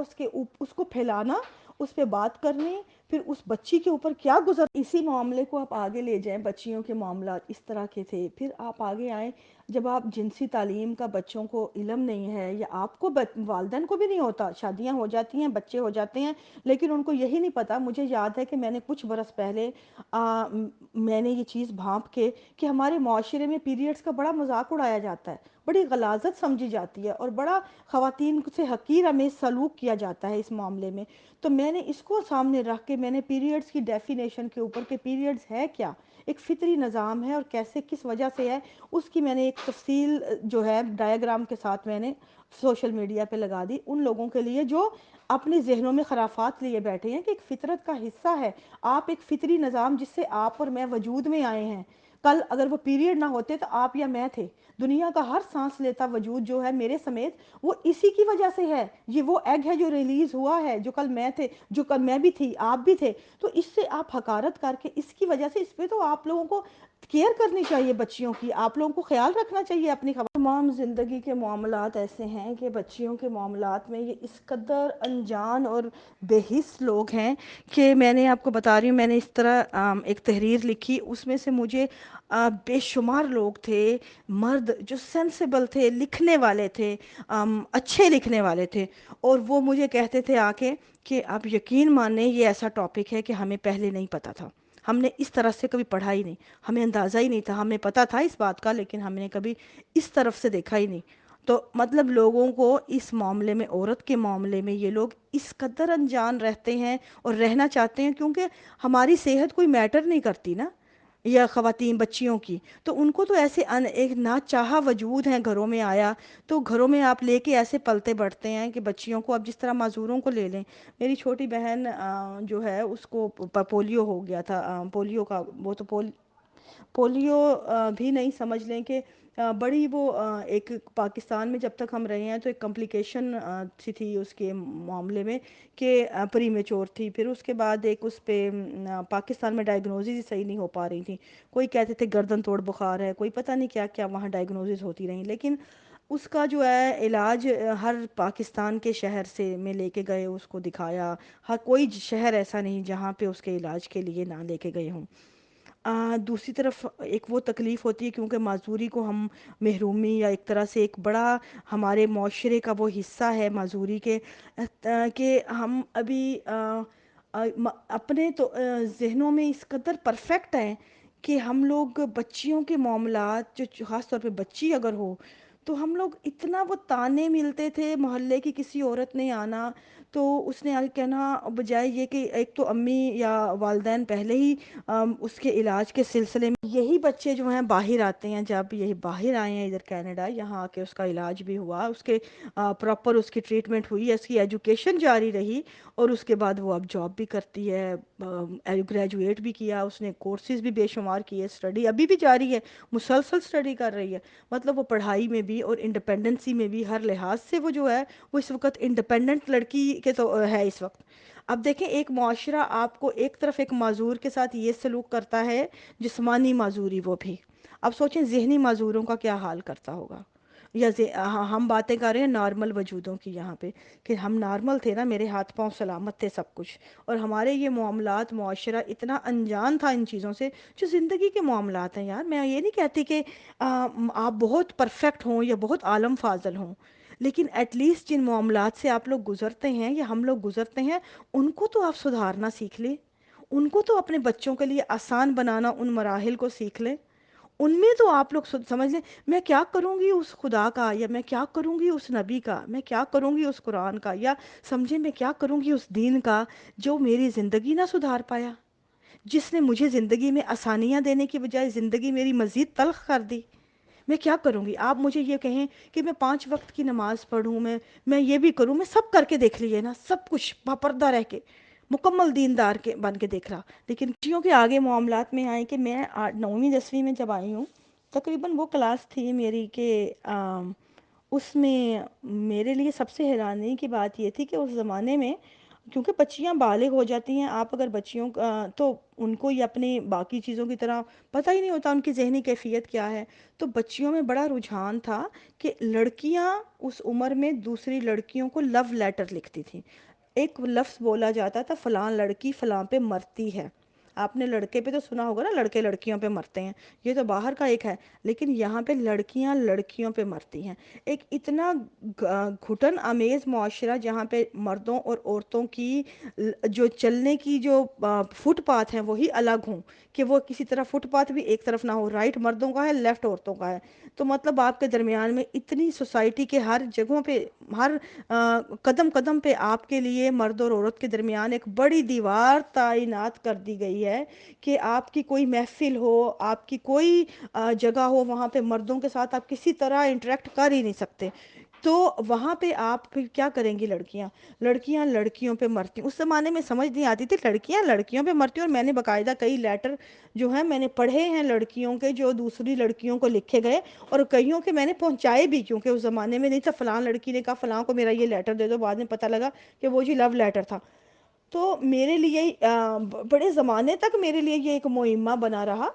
اس کو پھیلانا، اس پہ بات کرنی، پھر اس بچی کے اوپر کیا گزر، اسی معاملے کو آپ آگے لے جائیں، بچیوں کے معاملات اس طرح کے تھے۔ پھر آپ آگے آئیں، جب آپ جنسی تعلیم کا بچوں کو علم نہیں ہے، یا آپ کو والدین کو بھی نہیں ہوتا، شادیاں ہو جاتی ہیں، بچے ہو جاتے ہیں، لیکن ان کو یہی نہیں پتا۔ مجھے یاد ہے کہ میں نے کچھ برس پہلے میں نے یہ چیز بھانپ کے کہ ہمارے معاشرے میں پیریڈز کا بڑا مذاق اڑایا جاتا ہے، بڑی غلاظت سمجھی جاتی ہے، اور بڑا خواتین سے حقیر امیز سلوک کیا جاتا ہے اس معاملے میں۔ تو میں نے اس کو سامنے رکھ کے میں نے پیریڈز کی ڈیفینیشن کے اوپر کہ پیریڈز ہے کیا، ایک فطری نظام ہے اور کیسے کس وجہ سے ہے، اس کی میں نے ایک تفصیل جو ہے ڈائیگرام کے ساتھ میں نے سوشل میڈیا پہ لگا دی، ان لوگوں کے لیے جو اپنے ذہنوں میں خرافات لیے بیٹھے ہیں کہ ایک فطرت کا حصہ ہے، آپ ایک فطری نظام جس سے آپ اور میں وجود میں آئے ہیں، کل اگر وہ پیریڈ نہ ہوتے تو آپ یا میں تھے، دنیا کا ہر سانس لیتا وجود جو ہے میرے سمیت، وہ اسی کی وجہ سے ہے، یہ وہ ایگ ہے جو ریلیز ہوا ہے، جو کل میں تھے، جو کل میں بھی تھی، آپ بھی تھے، تو اس سے آپ حقارت کر کے اس کی وجہ سے، اس پہ تو آپ لوگوں کو کیئر کرنی چاہیے بچیوں کی، آپ لوگوں کو خیال رکھنا چاہیے اپنی خبر۔ تمام زندگی کے معاملات ایسے ہیں کہ بچیوں کے معاملات میں یہ اس قدر انجان اور بے حس لوگ ہیں کہ میں نے آپ کو بتا رہی ہوں، میں نے اس طرح ایک تحریر لکھی، اس میں سے مجھے بے شمار لوگ تھے، مرد جو سینسیبل تھے، لکھنے والے تھے، اچھے لکھنے والے تھے، اور وہ مجھے کہتے تھے آ کے کہ آپ یقین مانیں یہ ایسا ٹاپک ہے کہ ہمیں پہلے نہیں پتہ تھا، ہم نے اس طرح سے کبھی پڑھا ہی نہیں، ہمیں اندازہ ہی نہیں تھا، ہمیں پتہ تھا اس بات کا لیکن ہم نے کبھی اس طرف سے دیکھا ہی نہیں۔ تو مطلب لوگوں کو اس معاملے میں، عورت کے معاملے میں یہ لوگ اس قدر انجان رہتے ہیں اور رہنا چاہتے ہیں، کیونکہ ہماری صحت کوئی میٹر نہیں کرتی نا، یا خواتین بچیوں کی، تو ان کو تو ایسے ایک ناچاہا وجود ہیں گھروں میں آیا، تو گھروں میں آپ لے کے ایسے پلتے بڑھتے ہیں کہ بچیوں کو اب جس طرح معذوروں کو لے لیں، میری چھوٹی بہن جو ہے اس کو پولیو ہو گیا تھا، پولیو کا وہ تو پولیو بھی نہیں، سمجھ لیں کہ بڑی وہ ایک پاکستان میں جب تک ہم رہے ہیں تو ایک کمپلیکیشن سی تھی اس کے معاملے میں کہ پری میچور تھی. پھر اس کے بعد ایک اس پہ پاکستان میں ڈائگنوزز ہی صحیح نہیں ہو پا رہی تھیں. کوئی کہتے تھے گردن توڑ بخار ہے، کوئی پتہ نہیں کیا کیا وہاں ڈائگنوزز ہوتی رہیں. لیکن اس کا جو ہے علاج ہر پاکستان کے شہر سے میں لے کے گئے، اس کو دکھایا. ہر کوئی شہر ایسا نہیں جہاں پہ اس کے علاج کے لیے نہ لے کے گئے ہوں. دوسری طرف ایک وہ تکلیف ہوتی ہے کیونکہ معذوری کو ہم محرومی یا ایک طرح سے ایک بڑا ہمارے معاشرے کا وہ حصہ ہے معذوری کے، کہ ہم ابھی اپنے تو ذہنوں میں اس قدر پرفیکٹ ہیں کہ ہم لوگ بچیوں کے معاملات، جو خاص طور پہ بچی اگر ہو تو ہم لوگ اتنا وہ تانے ملتے تھے. محلے کی کسی عورت نے آنا تو اس نے کہنا بجائے یہ کہ ایک تو امی یا والدین پہلے ہی اس کے علاج کے سلسلے میں، یہی بچے جو ہیں باہر آتے ہیں، جب یہی باہر آئے ہیں ادھر کینیڈا، یہاں آ کے اس کا علاج بھی ہوا، اس کے پراپر اس کی ٹریٹمنٹ ہوئی، اس کی ایجوکیشن جاری رہی، اور اس کے بعد وہ اب جاب بھی کرتی ہے، گریجویٹ بھی کیا اس نے، کورسز بھی بے شمار کیے، اسٹڈی ابھی بھی جاری ہے، مسلسل اسٹڈی کر رہی ہے. مطلب وہ پڑھائی میں بھی اور انڈیپینڈنسی میں بھی ہر لحاظ سے وہ جو ہے وہ اس وقت انڈیپینڈنٹ لڑکی کے تو ہے اس وقت. اب دیکھیں ایک معاشرہ آپ کو ایک طرف ایک معذور کے ساتھ یہ سلوک کرتا ہے، جسمانی معذوری وہ بھی، اب سوچیں ذہنی معذوروں کا کیا حال کرتا ہوگا. یا ہم باتیں کر رہے ہیں نارمل وجودوں کی یہاں پہ، کہ ہم نارمل تھے نا، میرے ہاتھ پاؤں سلامت تھے سب کچھ، اور ہمارے یہ معاملات، معاشرہ اتنا انجان تھا ان چیزوں سے جو زندگی کے معاملات ہیں. یار میں یہ نہیں کہتی کہ آپ بہت پرفیکٹ ہوں یا بہت عالم فاضل ہوں، لیکن ایٹ لیسٹ جن معاملات سے آپ لوگ گزرتے ہیں یا ہم لوگ گزرتے ہیں، ان کو تو آپ سدھارنا سیکھ لیں، ان کو تو اپنے بچوں کے لیے آسان بنانا، ان مراحل کو سیکھ لیں. ان میں تو آپ لوگ سمجھ لیں میں کیا کروں گی اس خدا کا، یا میں کیا کروں گی اس نبی کا، میں کیا کروں گی اس قرآن کا، یا سمجھیں میں کیا کروں گی اس دین کا جو میری زندگی نہ سدھار پایا، جس نے مجھے زندگی میں آسانیاں دینے کی بجائے زندگی میری مزید تلخ کر دی. میں کیا کروں گی؟ آپ مجھے یہ کہیں کہ میں 5 وقت کی نماز پڑھوں، میں یہ بھی کروں، میں سب کر کے دیکھ لیے نا، سب کچھ باپردہ رہ کے مکمل دیندار کے بن کے دیکھ رہا، لیکن بچیوں کے آگے معاملات میں آئے کہ میں 9ویں 10ویں میں جب آئی ہوں، تقریباً وہ کلاس تھی میری کہ اس میں میرے لیے سب سے حیرانی کی بات یہ تھی کہ اس زمانے میں، کیونکہ بچیاں بالغ ہو جاتی ہیں، آپ اگر بچیوں تو ان کو یہ اپنی باقی چیزوں کی طرح پتہ ہی نہیں ہوتا ان کی ذہنی کیفیت کیا ہے، تو بچیوں میں بڑا رجحان تھا کہ لڑکیاں اس عمر میں دوسری لڑکیوں کو لو لیٹر لکھتی تھیں. ایک لفظ بولا جاتا تھا فلاں لڑکی فلاں پہ مرتی ہے. آپ نے لڑکے پہ تو سنا ہوگا نا، لڑکے لڑکیوں پہ مرتے ہیں، یہ تو باہر کا ایک ہے، لیکن یہاں پہ لڑکیاں لڑکیوں پہ مرتی ہیں. ایک اتنا گھٹن آمیز معاشرہ جہاں پہ مردوں اور عورتوں کی جو چلنے کی جو فٹ پاتھ ہیں وہی الگ ہوں، کہ وہ کسی طرح فٹ پاتھ بھی ایک طرف نہ ہو، رائٹ مردوں کا ہے، لیفٹ عورتوں کا ہے. تو مطلب آپ کے درمیان میں اتنی سوسائٹی کے ہر جگہوں پہ، ہر قدم قدم پہ آپ کے لیے مرد اور عورت کے درمیان ایک بڑی دیوار تعینات کر دی گئی ہے کہ آپ کی کوئی محفل ہو، آپ کی کوئی جگہ ہو، وہاں پہ مردوں کے ساتھ آپ کسی طرح انٹریکٹ کر ہی نہیں سکتے. تو وہاں پہ آپ پھر کیا کریں گی؟ لڑکیاں لڑکیوں پہ مرتی. اس زمانے میں سمجھ نہیں آتی تھی لڑکیاں لڑکیوں پہ مرتی، اور میں نے باقاعدہ کئی لیٹر جو ہیں میں نے پڑھے ہیں لڑکیوں کے، جو دوسری لڑکیوں کو لکھے گئے، اور کئیوں کے میں نے پہنچائے بھی، کیونکہ اس زمانے میں نہیں تھا فلاں لڑکی نے کہا فلاں کو میرا یہ لیٹر دے دو، بعد میں پتہ لگا کہ وہ جی لو لیٹر تھا. تو میرے لیے بڑے زمانے تک میرے لیے یہ ایک معمہ بنا رہا.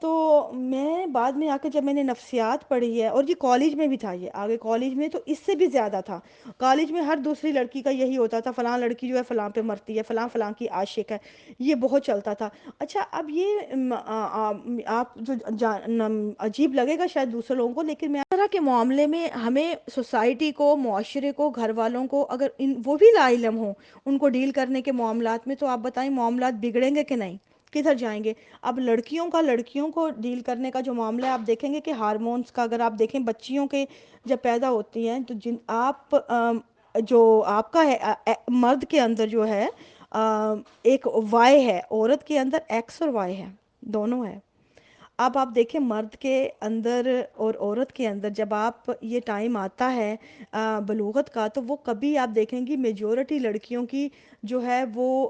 تو میں بعد میں آ کے جب میں نے نفسیات پڑھی ہے، اور یہ کالج میں بھی تھا، یہ آگے کالج میں تو اس سے بھی زیادہ تھا. کالج میں ہر دوسری لڑکی کا یہی ہوتا تھا، فلاں لڑکی جو ہے فلاں پہ مرتی ہے، فلاں فلاں کی عاشق ہے، یہ بہت چلتا تھا. اچھا اب یہ آپ جو عجیب لگے گا شاید دوسرے لوگوں کو، لیکن میں اس طرح کے معاملے میں ہمیں سوسائٹی کو، معاشرے کو، گھر والوں کو، اگر وہ بھی لا علم ہوں ان کو ڈیل کرنے کے معاملات میں، تو آپ بتائیں معاملات بگڑیں گے کہ نہیں؟ کدھر جائیں گے؟ اب لڑکیوں کو ڈیل کرنے کا جو معاملہ ہے، آپ دیکھیں گے کہ ہارمونز کا، اگر آپ دیکھیں بچیوں کے جب پیدا ہوتی ہیں تو جو آپ کا ہے مرد کے اندر جو ہے ایک وائی ہے، عورت کے اندر ایکس اور وائی ہے، دونوں ہے. اب آپ دیکھیں مرد کے اندر اور عورت کے اندر جب آپ یہ ٹائم آتا ہے بلوغت کا، تو وہ کبھی آپ دیکھیں گی میجورٹی لڑکیوں کی جو ہے وہ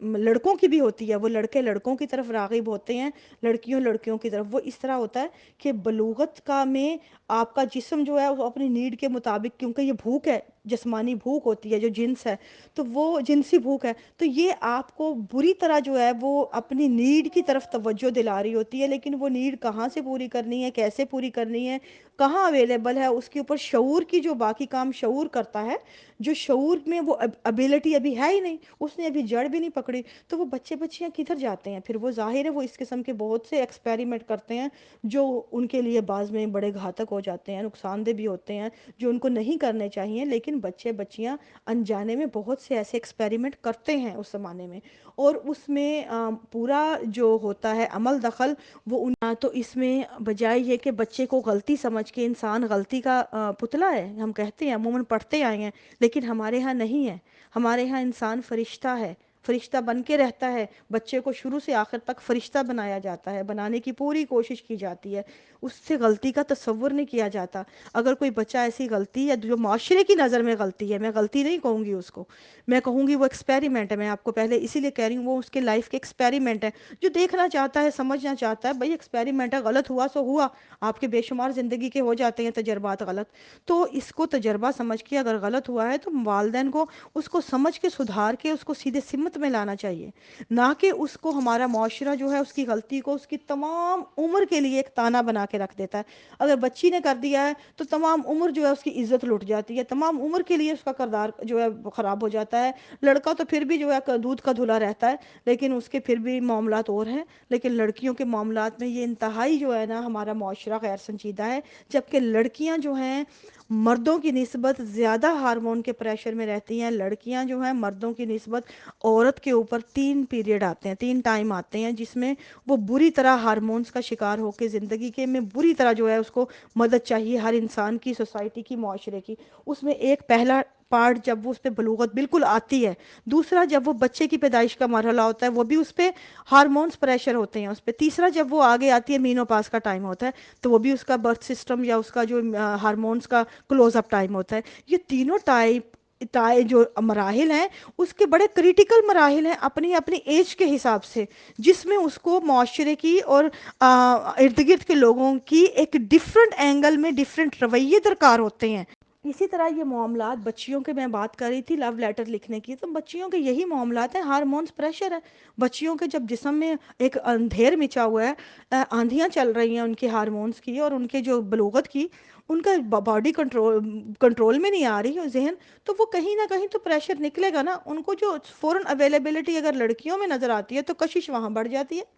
لڑکوں کی بھی ہوتی ہے، وہ لڑکے لڑکوں کی طرف راغب ہوتے ہیں، لڑکیوں لڑکیوں کی طرف۔ وہ اس طرح ہوتا ہے کہ بلوغت کا میں آپ کا جسم جو ہے وہ اپنی نیڈ کے مطابق، کیونکہ یہ بھوک ہے، جسمانی بھوک ہوتی ہے جو جنس ہے، تو وہ جنسی بھوک ہے، تو یہ آپ کو بری طرح جو ہے وہ اپنی نیڈ کی طرف توجہ دلا رہی ہوتی ہے، لیکن وہ نیڈ کہاں سے پوری کرنی ہے، کیسے پوری کرنی ہے، کہاں اویلیبل ہے، اس کے اوپر شعور کی جو باقی کام شعور کرتا ہے، جو شعور میں وہ ابیلٹی ابھی ہے ہی نہیں، اس نے ابھی جڑ بھی نہیں پکڑی، تو وہ بچے بچیاں کدھر جاتے ہیں پھر؟ وہ ظاہر ہے وہ اس قسم کے بہت سے ایکسپیریمنٹ کرتے ہیں جو ان کے لیے بعض میں بڑے گھاتک ہو جاتے ہیں، نقصان دہ بھی ہوتے ہیں، جو ان کو نہیں کرنے چاہیے، لیکن بچے بچیاں انجانے میں بہت سے ایسے ایکسپیریمنٹ کرتے ہیں اس زمانے میں، اور اس میں پورا جو ہوتا ہے عمل دخل وہ تو اس میں بجائے یہ کہ بچے کو غلطی سمجھ کے، انسان غلطی کا پتلا ہے ہم کہتے ہیں، عموماً پڑھتے آئے ہیں، لیکن ہمارے ہاں نہیں ہے، ہمارے ہاں انسان فرشتہ ہے، فرشتہ بن کے رہتا ہے، بچے کو شروع سے آخر تک فرشتہ بنایا جاتا ہے، بنانے کی پوری کوشش کی جاتی ہے، اس سے غلطی کا تصور نہیں کیا جاتا۔ اگر کوئی بچہ ایسی غلطی ہے جو معاشرے کی نظر میں غلطی ہے، میں غلطی نہیں کہوں گی اس کو، میں کہوں گی وہ ایکسپیریمنٹ ہے، میں آپ کو پہلے اسی لیے کہہ رہی ہوں وہ اس کے لائف کے ایکسپیریمنٹ ہے، جو دیکھنا چاہتا ہے، سمجھنا چاہتا ہے، بھئی ایکسپیریمنٹ ہے، غلط ہوا سو ہوا، آپ کے بے شمار زندگی کے ہو جاتے ہیں تجربات غلط، تو اس کو تجربہ سمجھ کے اگر غلط ہوا ہے تو والدین کو اس کو سمجھ کے سدھار کے اس کو سیدھے سمت میں لانا چاہیے، نہ کہ اس کو ہمارا معاشرہ جو ہے اس کی غلطی کو اس کی تمام عمر کے لیے ایک تانا بنا کے رکھ دیتا ہے۔ اگر بچی نے کر دیا ہے تو تمام عمر جو ہے اس کی عزت لٹ جاتی ہے، تمام عمر کے لیے اس کا کردار جو ہے خراب ہو جاتا ہے۔ لڑکا تو پھر بھی جو ہے دودھ کا دھلا رہتا ہے، لیکن اس کے پھر بھی معاملات اور ہیں، لیکن لڑکیوں کے معاملات میں یہ انتہائی جو ہے نا ہمارا معاشرہ غیر سنجیدہ ہے، جبکہ لڑکیاں جو ہیں مردوں کی نسبت زیادہ ہارمون کے پریشر میں رہتی ہیں، لڑکیاں جو ہیں مردوں کی نسبت عورت کے اوپر 3 پیریڈ آتے ہیں، 3 ٹائم آتے ہیں جس میں وہ بری طرح ہارمونز کا شکار ہو کے زندگی کے میں بری طرح جو ہے اس کو مدد چاہیے، ہر انسان کی، سوسائٹی کی، معاشرے کی۔ اس میں ایک پہلا پارٹ جب وہ اس پہ بلوغت بالکل آتی ہے، دوسرا جب وہ بچے کی پیدائش کا مرحلہ ہوتا ہے وہ بھی اس پہ ہارمونز پریشر ہوتے ہیں اس پہ، تیسرا جب وہ آگے آتی ہے مینو پاس کا ٹائم ہوتا ہے تو وہ بھی اس کا برتھ سسٹم یا اس کا جو ہارمونز کا کلوز اپ ٹائم ہوتا ہے۔ یہ تینوں جو مراحل ہیں اس کے بڑے کریٹیکل مراحل ہیں اپنی اپنی ایج کے حساب سے، جس میں اس کو معاشرے کی اور ارد گرد کے لوگوں کی ایک ڈیفرنٹ اینگل میں ڈیفرنٹ رویے درکار ہوتے ہیں۔ اسی طرح یہ معاملات بچیوں کے میں بات کر رہی تھی لو لیٹر لکھنے کی، تو بچیوں کے یہی معاملات ہیں، ہارمونز پریشر ہے بچیوں کے، جب جسم میں ایک اندھیر مچا ہوا ہے، آندھیاں چل رہی ہیں ان کے ہارمونز کی اور ان کے جو بلوغت کی، ان کا باڈی کنٹرول میں نہیں آ رہی ہے ذہن، تو وہ کہیں نہ کہیں تو پریشر نکلے گا نا، ان کو جو فوراً اویلیبلٹی اگر لڑکیوں میں نظر آتی ہے تو کشش وہاں بڑھ جاتی ہے۔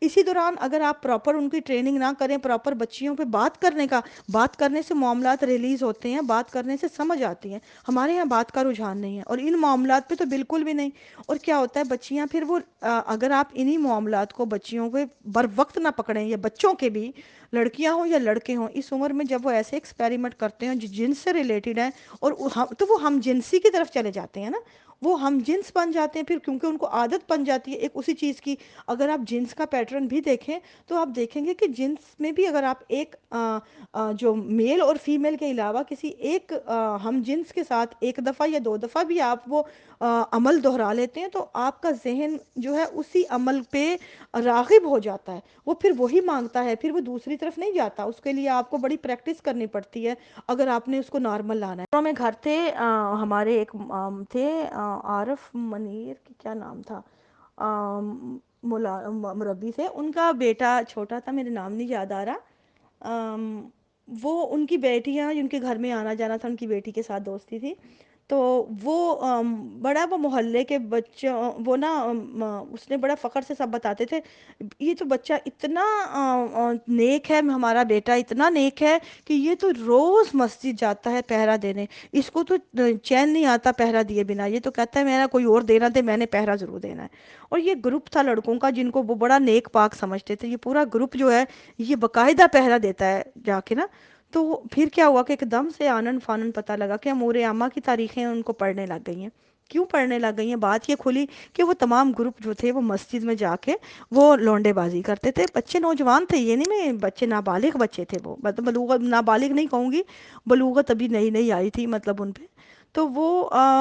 اسی دوران اگر آپ پراپر ان کی ٹریننگ نہ کریں، پراپر بچیوں پہ بات کرنے کا، بات کرنے سے معاملات ریلیز ہوتے ہیں، بات کرنے سے سمجھ آتی ہیں، ہمارے یہاں بات کا رجحان نہیں ہے اور ان معاملات پہ تو بالکل بھی نہیں، اور کیا ہوتا ہے بچیاں پھر وہ اگر آپ انہی معاملات کو بچیوں کے بر وقت نہ پکڑیں، یا بچوں کے بھی، لڑکیاں ہوں یا لڑکے ہوں، اس عمر میں جب وہ ایسے ایکسپیریمنٹ کرتے ہیں جو جنس سے ریلیٹڈ ہیں، اور تو وہ ہم جنسی کی طرف چلے جاتے ہیں نا، وہ ہم جنس بن جاتے ہیں پھر، کیونکہ ان کو عادت بن جاتی ہے ایک اسی چیز کی۔ اگر آپ جنس کا پیٹرن بھی دیکھیں تو آپ دیکھیں گے کہ جنس میں بھی اگر آپ ایک جو میل اور فیمیل کے علاوہ کسی ایک ہم جنس کے ساتھ ایک دفعہ یا 2 دفعہ بھی آپ وہ عمل دہرا لیتے ہیں تو آپ کا ذہن جو ہے اسی عمل پہ راغب ہو جاتا ہے، وہ پھر وہی مانگتا ہے، پھر وہ دوسری طرف نہیں جاتا، اس کے لیے آپ کو بڑی پریکٹس کرنی پڑتی ہے اگر آپ نے اس کو نارمل لانا ہے۔ میں گھر تھے ہمارے ایک تھے عارف منیر کی کیا نام تھا، مربی تھے، ان کا بیٹا چھوٹا تھا، میرے نام نہیں یاد آ رہا، وہ ان کی بیٹیاں جن کے گھر میں آنا جانا تھا، ان کی بیٹی کے ساتھ دوستی تھی، تو وہ بڑا وہ محلے کے بچوں وہ نا اس نے بڑا فخر سے سب بتاتے تھے یہ تو بچہ اتنا نیک ہے، ہمارا بیٹا اتنا نیک ہے کہ یہ تو روز مسجد جاتا ہے پہرا دینے، اس کو تو چین نہیں آتا پہرا دیے بنا، یہ تو کہتا ہے میرا کوئی اور دینا دے، میں نے پہرا ضرور دینا ہے۔ اور یہ گروپ تھا لڑکوں کا جن کو وہ بڑا نیک پاک سمجھتے تھے، یہ پورا گروپ جو ہے یہ باقاعدہ پہرا دیتا ہے جا کے نا۔ تو پھر کیا ہوا کہ ایک دم سے آنن فانن پتہ لگا کہ امور عامہ کی تاریخیں ان کو پڑھنے لگ گئی ہیں، کیوں پڑھنے لگ گئی ہیں؟ بات یہ کھلی کہ وہ تمام گروپ جو تھے وہ مسجد میں جا کے وہ لونڈے بازی کرتے تھے. بچے نوجوان تھے، یہ نہیں میں بچے نابالغ بچے تھے، وہ مطلب بلوغت نابالغ نہیں کہوں گی، بلوغت ابھی نئی نئی آئی تھی مطلب ان پہ. تو وہ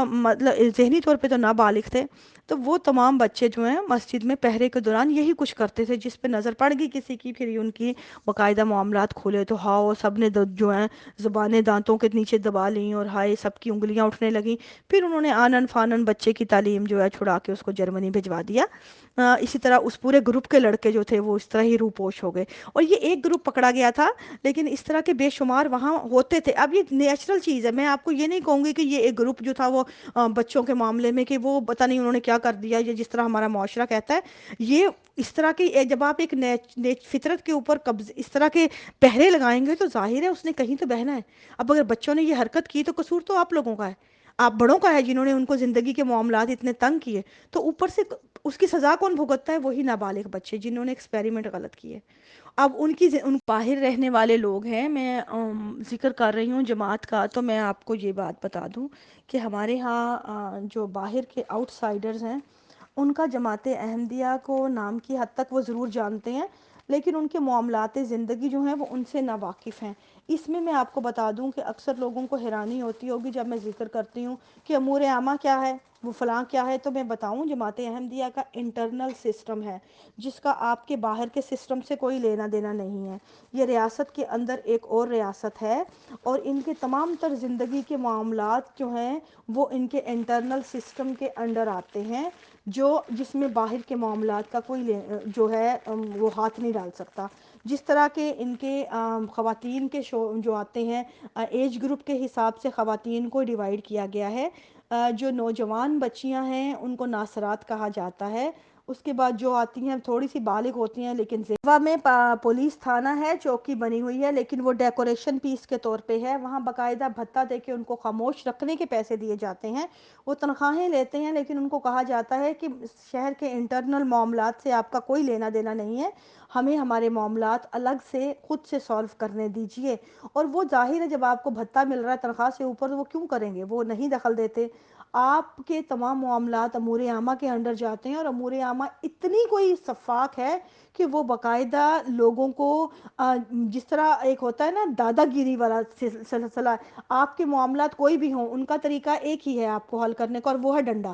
مطلب ذہنی طور پہ تو نابالغ تھے. تو وہ تمام بچے جو ہیں مسجد میں پہرے کے دوران یہی کچھ کرتے تھے. جس پہ نظر پڑ گئی کسی کی، پھر ان کی باقاعدہ معاملات کھولے تو ہاؤ سب نے جو ہیں زبانیں دانتوں کے نیچے دبا لیں اور ہائے سب کی انگلیاں اٹھنے لگیں. پھر انہوں نے آنن فانن بچے کی تعلیم جو ہے چھڑا کے اس کو جرمنی بھجوا دیا. اسی طرح اس پورے گروپ کے لڑکے جو تھے وہ اس طرح ہی روپوش ہو گئے. اور یہ ایک گروپ پکڑا گیا تھا، لیکن اس طرح کے بے شمار وہاں ہوتے تھے. اب یہ نیچرل چیز ہے، میں آپ کو یہ نہیں کہوں گی کہ یہ ایک گروپ جو تھا وہ بچوں کے معاملے میں کہ وہ پتہ نہیں انہوں نے کیا کر دیا، یہ جس طرح ہمارا معاشرہ کہتا ہے. یہ اس طرح کی جب آپ ایک فطرت کے اوپر قبض اس طرح کے پہرے لگائیں گے تو ظاہر ہے اس نے کہیں تو بہنا ہے. اب اگر بچوں نے یہ حرکت کی تو قصور تو آپ لوگوں کا ہے، آپ بڑوں کا ہے جنہوں نے ان کو زندگی کے معاملات اتنے تنگ کیے. تو اوپر سے اس کی سزا کون بھگتتا ہے؟ وہی نابالغ بچے جنہوں نے ایکسپیریمنٹ غلط کیے. اب ان باہر رہنے والے لوگ ہیں، میں ذکر کر رہی ہوں جماعت کا. تو میں آپ کو یہ بات بتا دوں کہ ہمارے ہاں جو باہر کے آؤٹ سائڈرز ہیں ان کا جماعت احمدیہ کو نام کی حد تک وہ ضرور جانتے ہیں، لیکن ان کے معاملات زندگی جو ہیں وہ ان سے ناواقف ہیں. اس میں آپ کو بتا دوں کہ اکثر لوگوں کو حیرانی ہوتی ہوگی جب میں ذکر کرتی ہوں کہ امور عامہ کیا ہے، وہ فلاں کیا ہے. تو میں بتاؤں جماعت احمدیہ کا انٹرنل سسٹم ہے جس کا آپ کے باہر کے سسٹم سے کوئی لینا دینا نہیں ہے. یہ ریاست کے اندر ایک اور ریاست ہے اور ان کے تمام تر زندگی کے معاملات جو ہیں وہ ان کے انٹرنل سسٹم کے انڈر آتے ہیں، جس میں باہر کے معاملات کا کوئی جو ہے وہ ہاتھ نہیں ڈال سکتا. جس طرح کے ان کے خواتین کے جو آتے ہیں ایج گروپ کے حساب سے خواتین کو ڈیوائیڈ کیا گیا ہے. جو نوجوان بچیاں ہیں ان کو ناصرات کہا جاتا ہے. اس کے بعد جو آتی ہیں تھوڑی سی بالغ ہوتی ہیں، لیکن زیوا میں پولیس تھانہ ہے، چوکی بنی ہوئی ہے، لیکن وہ ڈیکوریشن پیس کے طور پہ ہے. وہاں باقاعدہ بھتہ دے کے ان کو خاموش رکھنے کے پیسے دیے جاتے ہیں. وہ تنخواہیں لیتے ہیں، لیکن ان کو کہا جاتا ہے کہ شہر کے انٹرنل معاملات سے آپ کا کوئی لینا دینا نہیں ہے، ہمیں ہمارے معاملات الگ سے خود سے سالو کرنے دیجئے. اور وہ ظاہر ہے جب آپ کو بھتہ مل رہا ہے تنخواہ سے اوپر تو وہ کیوں کریں گے، وہ نہیں دخل دیتے. آپ کے تمام معاملات امور عامہ کے انڈر جاتے ہیں، اور امور عامہ اتنی کوئی شفاف ہے کہ وہ باقاعدہ لوگوں کو جس طرح ایک ہوتا ہے نا دادا گیری والا سلسلہ، آپ کے معاملات کوئی بھی ہوں ان کا طریقہ ایک ہی ہے آپ کو حل کرنے کا، اور وہ ہے ڈنڈا.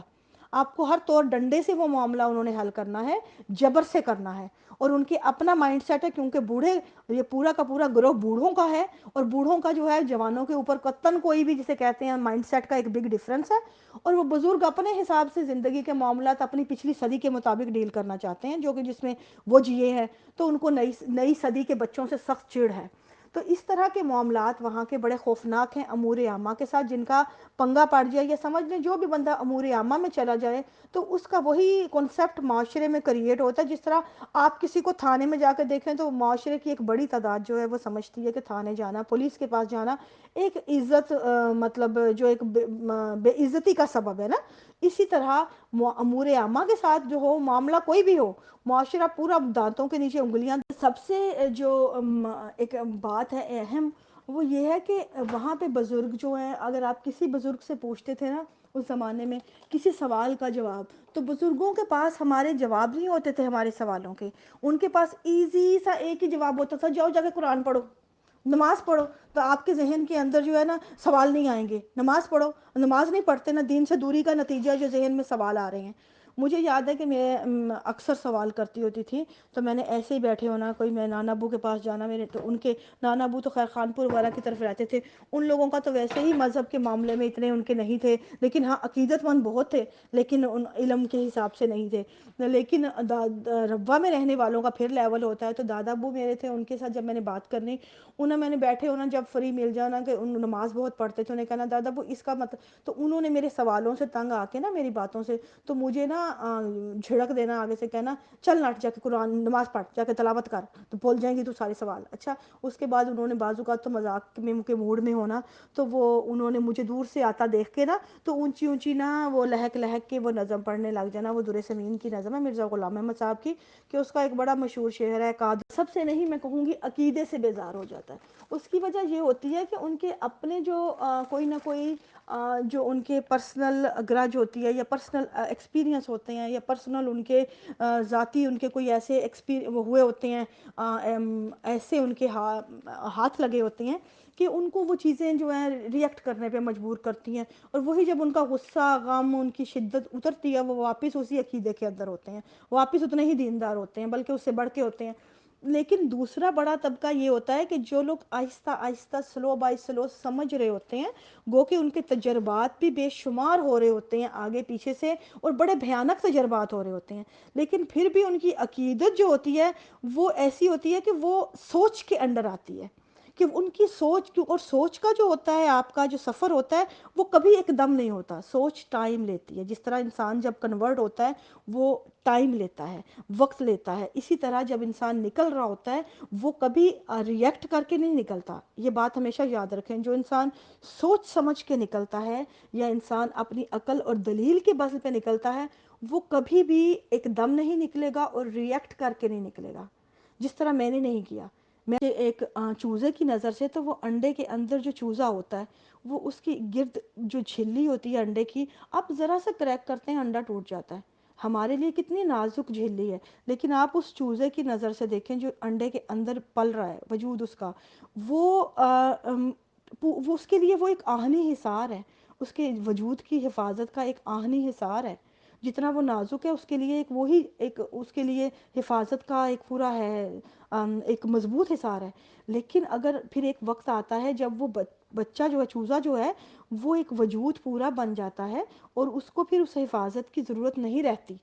آپ کو ہر طور ڈنڈے سے وہ معاملہ انہوں نے حل کرنا ہے، جبر سے کرنا ہے. اور ان کے اپنا مائنڈ سیٹ ہے، کیونکہ بوڑھے یہ پورا کا پورا گروہ بوڑھوں کا ہے، اور بوڑھوں کا جو ہے جوانوں کے اوپر قطن کوئی بھی جسے کہتے ہیں مائنڈ سیٹ کا ایک بگ ڈفرنس ہے. اور وہ بزرگ اپنے حساب سے زندگی کے معاملات اپنی پچھلی صدی کے مطابق ڈیل کرنا چاہتے ہیں، جو کہ جس میں وہ جیے ہیں. تو ان کو نئی صدی کے بچوں سے سخت چڑ ہے. تو اس طرح کے معاملات وہاں کے بڑے خوفناک ہیں امور عامہ کے ساتھ. جن کا پنگا پڑ جائے یا سمجھ لیں جو بھی بندہ امور عامہ میں چلا جائے تو اس کا وہی کنسپٹ معاشرے میں کریٹ ہوتا ہے. جس طرح آپ کسی کو تھانے میں جا کے دیکھیں تو معاشرے کی ایک بڑی تعداد جو ہے وہ سمجھتی ہے کہ تھانے جانا، پولیس کے پاس جانا ایک عزت مطلب جو ایک بے عزتی کا سبب ہے نا. اسی طرح امور عامہ کے ساتھ جو ہو معاملہ کوئی بھی ہو، معاشرہ پورا دانتوں کے نیچے انگلیاں. سب سے جو ایک بات ہے اہم وہ یہ ہے کہ وہاں پہ بزرگ جو ہیں، اگر آپ کسی بزرگ سے پوچھتے تھے نا اس زمانے میں کسی سوال کا جواب، تو بزرگوں کے پاس ہمارے جواب نہیں ہوتے تھے ہمارے سوالوں کے. ان کے پاس ایزی سا ایک ہی جواب ہوتا تھا، جاؤ جا کے قرآن پڑھو، نماز پڑھو. تو آپ کے ذہن کے اندر جو ہے نا سوال نہیں آئیں گے. نماز پڑھو، نماز نہیں پڑھتے نا، دین سے دوری کا نتیجہ جو ذہن میں سوال آ رہے ہیں. مجھے یاد ہے کہ میں اکثر سوال کرتی ہوتی تھی تو میں نے ایسے ہی بیٹھے ہونا، کوئی میں نانا ابو کے پاس جانا. میرے تو ان کے نانا ابو تو خیر خانپور وغیرہ کی طرف رہتے تھے، ان لوگوں کا تو ویسے ہی مذہب کے معاملے میں اتنے ان کے نہیں تھے، لیکن ہاں عقیدت مند بہت تھے، لیکن ان علم کے حساب سے نہیں تھے. لیکن ربوہ میں رہنے والوں کا پھر لیول ہوتا ہے. تو دادا ابو میرے تھے، ان کے ساتھ جب میں نے بات کرنی انہیں میں نے بیٹھے ہونا جب فری مل جانا کہ ان نماز بہت پڑھتے تھے، انہیں کہنا دادا ابو اس کا مطلب، تو انہوں نے میرے سوالوں سے تنگ آ کے نا میری باتوں سے تو مجھے نا جھڑک دینا آگے سے، کہنا چل نٹ جا کے قرآن نماز پڑھ، جا کے تلاوت کر تو بھول جائیں گی تو سارے سوال. اچھا اس کے بعد انہوں نے بعض اوقات تو مذاق میں کے موڈ میں ہونا تو وہ انہوں نے مجھے دور سے آتا دیکھ کے نا تو اونچی اونچی نا وہ لہک لہک کے وہ نظم پڑھنے لگ جانا. وہ درِ سمین کی نظم ہے مرزا غلام احمد صاحب کی، کہ اس کا ایک بڑا مشہور شعر ہے سب سے نہیں میں کہوں گی عقیدے سے بیزار ہو جاتا ہے. اس کی وجہ یہ ہوتی ہے کہ ان کے اپنے جو کوئی نہ کوئی جو ان کے پرسنل گرج ہوتی ہے یا پرسنل ایکسپیرینس ہوتے ہیں یا پرسنل ان کے ذاتی ان کے کوئی ایسے وہ ہوئے ہوتے ہیں، ایسے ان کے ہاتھ لگے ہوتے ہیں کہ ان کو وہ چیزیں جو ہیں ریئیکٹ کرنے پہ مجبور کرتی ہیں، اور وہی جب ان کا غصہ، غم، ان کی شدت اترتی ہے، وہ واپس اسی عقیدے کے اندر ہوتے ہیں، واپس اتنے ہی دیندار ہوتے ہیں، بلکہ اس سے بڑھ کے ہوتے ہیں۔ لیکن دوسرا بڑا طبقہ یہ ہوتا ہے کہ جو لوگ آہستہ آہستہ سلو بائی سلو سمجھ رہے ہوتے ہیں، گو کہ ان کے تجربات بھی بے شمار ہو رہے ہوتے ہیں آگے پیچھے سے، اور بڑے بھیانک تجربات ہو رہے ہوتے ہیں، لیکن پھر بھی ان کی عقیدت جو ہوتی ہے وہ ایسی ہوتی ہے کہ وہ سوچ کے انڈر آتی ہے، کہ ان کی سوچ اور سوچ کا جو ہوتا ہے، آپ کا جو سفر ہوتا ہے، وہ کبھی ایک دم نہیں ہوتا، سوچ ٹائم لیتی ہے۔ جس طرح انسان جب کنورٹ ہوتا ہے وہ ٹائم لیتا ہے، وقت لیتا ہے، اسی طرح جب انسان نکل رہا ہوتا ہے وہ کبھی ریئیکٹ کر کے نہیں نکلتا۔ یہ بات ہمیشہ یاد رکھیں، جو انسان سوچ سمجھ کے نکلتا ہے یا انسان اپنی عقل اور دلیل کے بس پہ نکلتا ہے، وہ کبھی بھی ایک دم نہیں نکلے گا اور ریئیکٹ کر کے نہیں نکلے گا، جس طرح میں نے نہیں کیا۔ میں ایک چوزے کی نظر سے، تو وہ انڈے کے اندر جو چوزا ہوتا ہے وہ اس کی گرد جو جھلی ہوتی ہے انڈے کی، آپ ذرا سا کریک کرتے ہیں انڈا ٹوٹ جاتا ہے۔ ہمارے لیے کتنی نازک جھلی ہے، لیکن آپ اس چوزے کی نظر سے دیکھیں جو انڈے کے اندر پل رہا ہے، وجود اس کا، وہ اس کے لیے وہ ایک آہنی حصار ہے، اس کے وجود کی حفاظت کا ایک آہنی حصار ہے۔ جتنا وہ نازک ہے اس کے لیے ایک وہی ایک اس کے لیے حفاظت کا ایک پورا ہے، ایک مضبوط حصار ہے۔ لیکن اگر پھر ایک وقت آتا ہے جب وہ بچہ جو ہے، چوزا جو ہے، وہ ایک وجود پورا بن جاتا ہے اور اس کو پھر اس حفاظت کی ضرورت نہیں رہتی،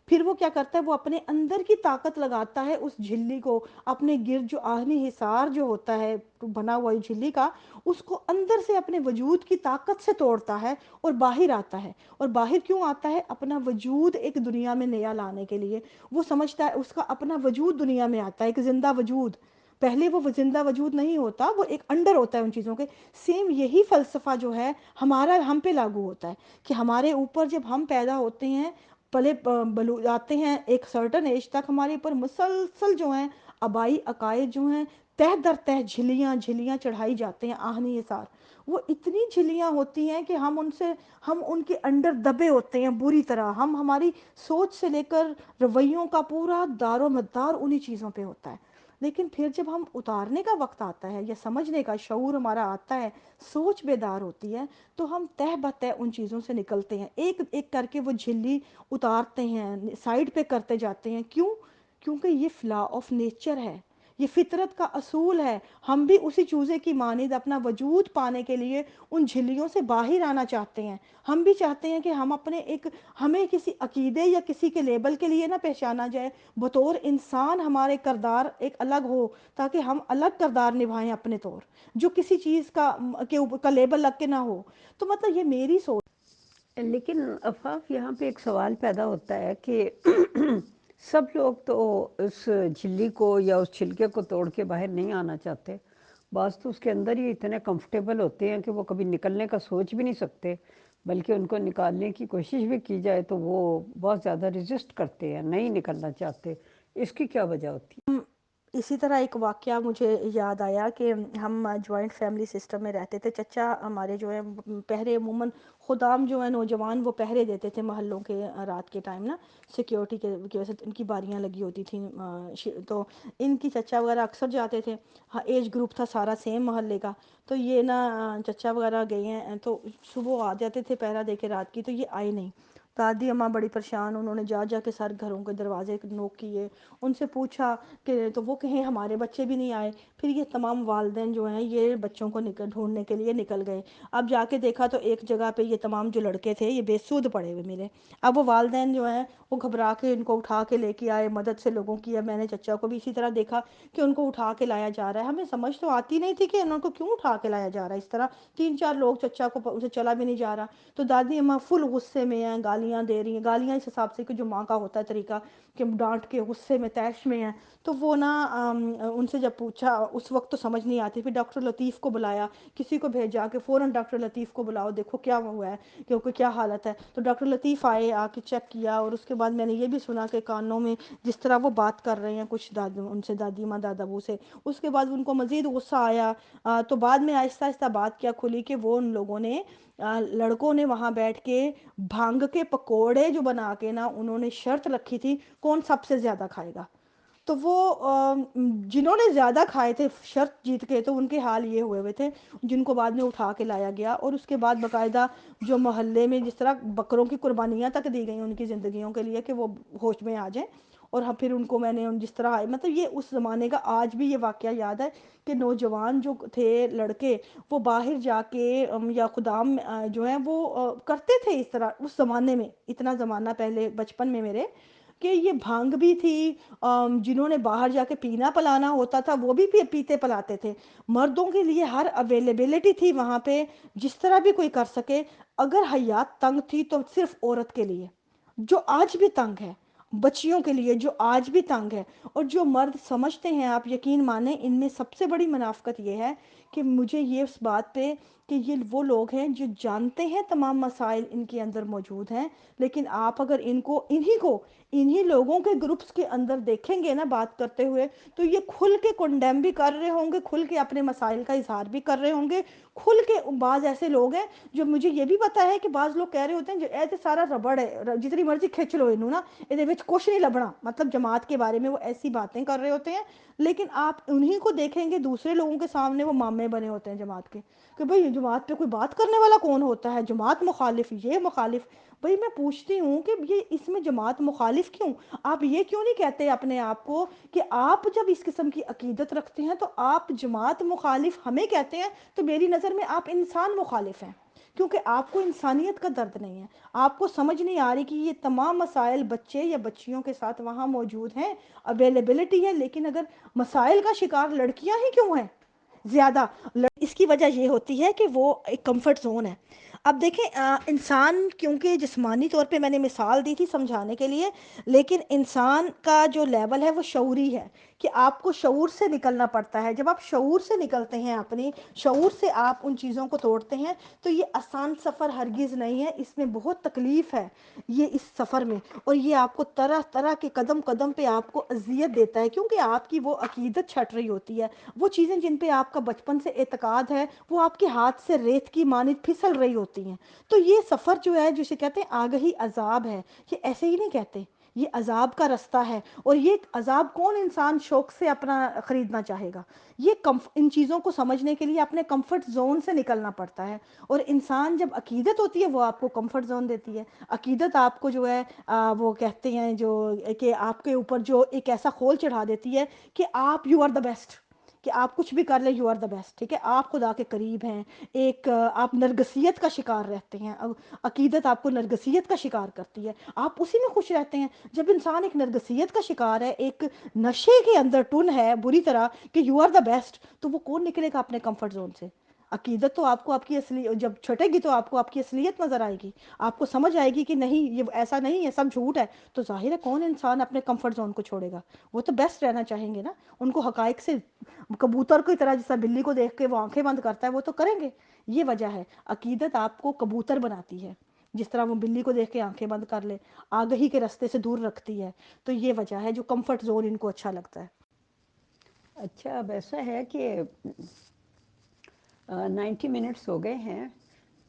پھر وہ کیا کرتا ہے، وہ اپنے اندر کی طاقت لگاتا ہے اس جھلی کو، اپنے گرد جو آہنی حصار جو ہوتا ہے بنا ہوا جھلی کا، اس کو اندر سے اپنے وجود کی طاقت سے توڑتا ہے اور باہر آتا ہے۔ اور باہر کیوں آتا ہے؟ اپنا وجود ایک دنیا میں نیا لانے کے لیے۔ وہ سمجھتا ہے اس کا اپنا وجود دنیا میں آتا ہے، ایک زندہ وجود۔ پہلے وہ زندہ وجود نہیں ہوتا، وہ ایک انڈر ہوتا ہے ان چیزوں کے۔ سیم یہی فلسفہ جو ہے ہمارا ہم پہ لاگو ہوتا ہے کہ ہمارے اوپر جب ہم پیدا ہوتے ہیں، پلے آتے ہیں ایک سرٹن ایج تک، ہمارے اوپر مسلسل جو ہیں آبائی عقائد جو ہیں تہ در تہ جھلیاں جھلیاں چڑھائی جاتے ہیں، آہنی حصار۔ وہ اتنی جھلیاں ہوتی ہیں کہ ہم ان کے انڈر دبے ہوتے ہیں بری طرح۔ ہماری سوچ سے لے کر رویوں کا پورا دار و مدار انہی چیزوں پہ ہوتا ہے۔ لیکن پھر جب ہم اتارنے کا وقت آتا ہے یا سمجھنے کا شعور ہمارا آتا ہے، سوچ بیدار ہوتی ہے، تو ہم تہ بتہ ان چیزوں سے نکلتے ہیں، ایک ایک کر کے وہ جھلی اتارتے ہیں، سائڈ پہ کرتے جاتے ہیں۔ کیوں؟ کیونکہ یہ فلا آف نیچر ہے، یہ فطرت کا اصول ہے۔ ہم بھی اسی چوزے کی مانند اپنا وجود پانے کے لیے ان جھلیوں سے باہر آنا چاہتے ہیں۔ ہم بھی چاہتے ہیں کہ ہمیں کسی عقیدے یا کسی کے لیبل کے لیے نہ پہچانا جائے، بطور انسان ہمارے کردار ایک الگ ہو، تاکہ ہم الگ کردار نبھائیں اپنے طور، جو کسی چیز کا لیبل لگ کے نہ ہو۔ تو مطلب یہ میری سوچ۔ لیکن افاف، یہاں پہ ایک سوال پیدا ہوتا ہے کہ سب لوگ تو اس جھلی کو یا اس چھلکے کو توڑ کے باہر نہیں آنا چاہتے، بعض تو اس کے اندر ہی اتنے کمفرٹیبل ہوتے ہیں کہ وہ کبھی نکلنے کا سوچ بھی نہیں سکتے، بلکہ ان کو نکالنے کی کوشش بھی کی جائے تو وہ بہت زیادہ ریزسٹ کرتے ہیں، نہیں نکلنا چاہتے۔ اس کی کیا وجہ ہوتی ہے؟ اسی طرح ایک واقعہ مجھے یاد آیا کہ ہم جوائنٹ فیملی سسٹم میں رہتے تھے۔ چچا ہمارے جو ہیں پہرے، عموماً خدام جو ہیں نوجوان، وہ پہرے دیتے تھے محلوں کے رات کے ٹائم نا، سیکیورٹی کی وجہ سے ان کی باریاں لگی ہوتی تھیں، تو ان کی چچا وغیرہ اکثر جاتے تھے۔ ہاں، ایج گروپ تھا سارا سیم محلے کا، تو یہ نا چچا وغیرہ گئے ہیں تو صبح آ جاتے تھے پہرا دے کے رات کی، تو یہ آئے نہیں۔ دادی اماں بڑی پریشان، انہوں نے جا کے سر گھروں کے دروازے نوک کیے، ان سے پوچھا کہ تو وہ کہیں ہمارے بچے بھی نہیں آئے۔ پھر یہ تمام والدین جو ہیں یہ بچوں کو ڈھونڈنے کے لیے نکل گئے۔ اب جا کے دیکھا تو ایک جگہ پہ یہ تمام جو لڑکے تھے یہ بے سود پڑے ہوئے ملے۔ اب وہ والدین جو ہیں وہ گھبرا کے ان کو اٹھا کے لے کے آئے، مدد سے لوگوں کی۔ اب میں نے چچا کو بھی اسی طرح دیکھا کہ ان کو اٹھا کے لایا جا رہا ہے۔ ہمیں سمجھ تو آتی نہیں تھی کہ ان کو کیوں اٹھا کے لایا جا رہا ہے اس طرح، 3-4 لوگ، چچا کو اسے چلا بھی نہیں جا رہا۔ تو دادی اماں فل غصے میں ہیں، گالیاں دے رہی ہیں، گالیاں اس حساب سے کہ جو ماں کا ہوتا ہے طریقہ، کہ ڈانٹ کے غصے میں طیش میں ہیں. تو وہ نا ان سے جب پوچھا اس وقت تو سمجھ نہیں آتی, پھر ڈاکٹر لطیف کو بلایا, کسی کو بھیجا کہ فوراً ڈاکٹر لطیف کو بلاؤ, دیکھو کیا ہوا ہے, کیونکہ کیا حالت ہے. تو ڈاکٹر لطیف آئے, آ کے چیک کیا, اور اس کے بعد میں نے یہ بھی سنا کہ کانوں میں جس طرح وہ بات کر رہے ہیں کچھ ان سے دادی ماں دادا ابو سے, اس کے بعد ان کو مزید غصہ آیا. تو بعد میں آہستہ آہستہ بات کیا کھلی کہ وہ ان لوگوں نے لڑکوں نے وہاں بیٹھ کے بھانگ کے پکوڑے جو بنا کے نا انہوں نے شرط رکھی تھی کون سب سے زیادہ کھائے گا. تو وہ جنہوں نے زیادہ کھائے تھے شرط جیت کے, تو ان کے حال یہ ہوئے تھے, جن کو بعد میں اٹھا کے لایا گیا. اور اس کے بعد باقاعدہ جو محلے میں جس طرح بکروں کی قربانیاں تک دی گئیں ان کی زندگیوں کے لیے کہ وہ ہوش میں آ جائیں, اور پھر ان کو میں نے جس طرح مطلب یہ اس زمانے کا آج بھی یہ واقعہ یاد ہے کہ نوجوان جو تھے لڑکے وہ باہر جا کے یا خدام جو ہیں وہ کرتے تھے اس طرح اس زمانے میں, اتنا زمانہ پہلے بچپن میں میرے, کہ یہ بھانگ بھی تھی, جنہوں نے باہر جا کے پینا پلانا ہوتا تھا وہ بھی پیتے پلاتے تھے. مردوں کے لیے ہر اویلیبلٹی تھی وہاں پہ, جس طرح بھی کوئی کر سکے. اگر حیات تنگ تھی تو صرف عورت کے لیے, جو آج بھی تنگ ہے, بچیوں کے لیے جو آج بھی تنگ ہے. اور جو مرد سمجھتے ہیں, آپ یقین مانیں ان میں سب سے بڑی منافقت یہ ہے کہ مجھے یہ اس بات پہ کہ یہ وہ لوگ ہیں جو جانتے ہیں تمام مسائل ان کے اندر موجود ہیں, لیکن آپ اگر انہی لوگوں کے گروپس کے اندر دیکھیں گے نا بات کرتے ہوئے, تو یہ کھل کے کنڈیم بھی کر رہے ہوں گے, کھل کے اپنے مسائل کا اظہار بھی کر رہے ہوں گے, کھل کے. بعض ایسے لوگ ہیں جو مجھے یہ بھی پتا ہے کہ بعض لوگ کہہ رہے ہوتے ہیں جو اے تے سارا ربڑ ہے, جتنی مرضی کھینچ لو انہوں نا یہ کچھ نہیں لبنا, مطلب جماعت کے بارے میں وہ ایسی باتیں کر رہے ہوتے ہیں. لیکن آپ انہی کو دیکھیں گے دوسرے لوگوں کے سامنے وہ مامے بنے ہوتے ہیں جماعت کے, کہ بھئی جماعت پہ کوئی بات کرنے والا کون ہوتا ہے, جماعت مخالف, یہ مخالف. بھئی میں پوچھتی ہوں کہ یہ اس میں جماعت مخالف کیوں؟ آپ یہ کیوں نہیں کہتے اپنے آپ کو کہ آپ جب اس قسم کی عقیدت رکھتے ہیں تو آپ جماعت مخالف ہمیں کہتے ہیں, تو میری نظر میں آپ انسان مخالف ہیں, کیونکہ آپ کو انسانیت کا درد نہیں ہے. آپ کو سمجھ نہیں آ رہی کہ یہ تمام مسائل بچے یا بچیوں کے ساتھ وہاں موجود ہیں, اویلیبلٹی ہے, لیکن اگر مسائل کا شکار لڑکیاں ہی کیوں ہیں زیادہ؟ اس کی وجہ یہ ہوتی ہے کہ وہ ایک کمفرٹ زون ہے. اب دیکھیں انسان, کیونکہ جسمانی طور پہ میں نے مثال دی تھی سمجھانے کے لیے, لیکن انسان کا جو لیول ہے وہ شعوری ہے, کہ آپ کو شعور سے نکلنا پڑتا ہے. جب آپ شعور سے نکلتے ہیں, اپنی شعور سے آپ ان چیزوں کو توڑتے ہیں, تو یہ آسان سفر ہرگز نہیں ہے, اس میں بہت تکلیف ہے یہ اس سفر میں, اور یہ آپ کو طرح طرح کے قدم قدم پہ آپ کو اذیت دیتا ہے, کیونکہ آپ کی وہ عقیدت چھٹ رہی ہوتی ہے. وہ چیزیں جن پہ آپ کا بچپن سے اعتقاد ہے وہ آپ کے ہاتھ سے ریت کی مانند پھسل رہی ہوتی ہیں. تو یہ سفر جو ہے جسے کہتے ہیں آگہی عذاب ہے, یہ ایسے ہی نہیں کہتے, یہ عذاب کا رستہ ہے. اور یہ عذاب کون انسان شوق سے اپنا خریدنا چاہے گا؟ یہ ان چیزوں کو سمجھنے کے لیے اپنے کمفرٹ زون سے نکلنا پڑتا ہے. اور انسان جب عقیدت ہوتی ہے وہ آپ کو کمفرٹ زون دیتی ہے. عقیدت آپ کو جو ہے وہ کہتے ہیں جو کہ آپ کے اوپر جو ایک ایسا خول چڑھا دیتی ہے کہ آپ یو آر دا بیسٹ, کہ آپ کچھ بھی کر لیں یو آر دا بیسٹ, ٹھیک ہے, آپ خدا کے قریب ہیں. ایک آپ نرگسیت کا شکار رہتے ہیں, عقیدت آپ کو نرگسیت کا شکار کرتی ہے, آپ اسی میں خوش رہتے ہیں. جب انسان ایک نرگسیت کا شکار ہے, ایک نشے کے اندر ٹن ہے بری طرح کہ یو آر دا بیسٹ, تو وہ کون نکلے گا اپنے کمفرٹ زون سے؟ عقیدت تو آپ کو آپ کی اصلی جب چھٹے گی تو آپ کو آپ کی اصلیت نظر آئے گی, آپ کو سمجھ آئے گی کہ نہیں یہ ایسا نہیں ہے, سب جھوٹ ہے. تو ظاہر ہے کون انسان اپنے کمفرٹ زون کو چھوڑے گا؟ وہ تو بیسٹ رہنا چاہیں گے نا. ان کو حقائق سے, کبوتر کی طرح جیسا بلی کو دیکھ کے وہ آنکھیں بند کرتا ہے, وہ تو کریں گے. یہ وجہ ہے عقیدت آپ کو کبوتر بناتی ہے, جس طرح وہ بلی کو دیکھ کے آنکھیں بند کر لے, آگہی کے رستے سے دور رکھتی ہے. تو یہ وجہ ہے جو کمفرٹ زون ان کو اچھا لگتا ہے. اچھا, اب ایسا ہے کہ 90 منٹس ہو گئے ہیں,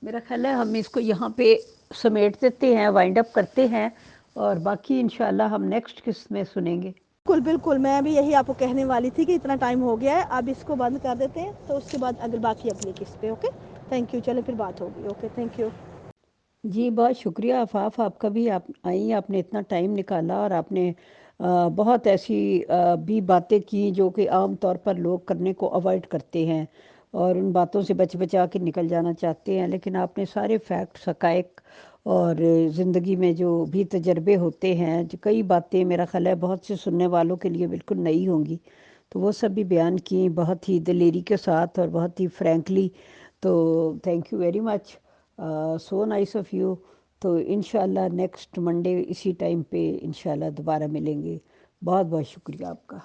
میرا خیال ہے ہم اس کو یہاں پہ سمیٹ دیتے ہیں, وائنڈ اپ کرتے ہیں, اور باقی انشاءاللہ ہم نیکسٹ قسط میں سنیں گے. بالکل بالکل, میں بھی یہی آپ کو کہنے والی تھی کہ اتنا ٹائم ہو گیا ہے, اب اس کو بند کر دیتے ہیں, تو اس کے بعد اگر باقی اگلی قسط پہ. اوکے, تھینک یو, چلیں پھر بات ہوگی. Okay, thank you. جی بہت شکریہ آفاف, آپ کا بھی, آپ آئیں, آپ نے اتنا ٹائم نکالا, اور آپ نے بہت ایسی بھی باتیں کی جو کہ عام طور پر لوگ کرنے کو اوائڈ کرتے ہیں, اور ان باتوں سے بچا کے نکل جانا چاہتے ہیں. لیکن آپ نے سارے فیکٹس, حقائق, اور زندگی میں جو بھی تجربے ہوتے ہیں, جو کئی باتیں میرا خیال ہے بہت سے سننے والوں کے لیے بالکل نئی ہوں گی, تو وہ سب بھی بیان کی بہت ہی دلیری کے ساتھ اور بہت ہی فرینکلی. تو thank you very much, so nice of you. تو انشاءاللہ نیکسٹ منڈے اسی ٹائم پہ انشاءاللہ دوبارہ ملیں گے. بہت بہت شکریہ آپ کا.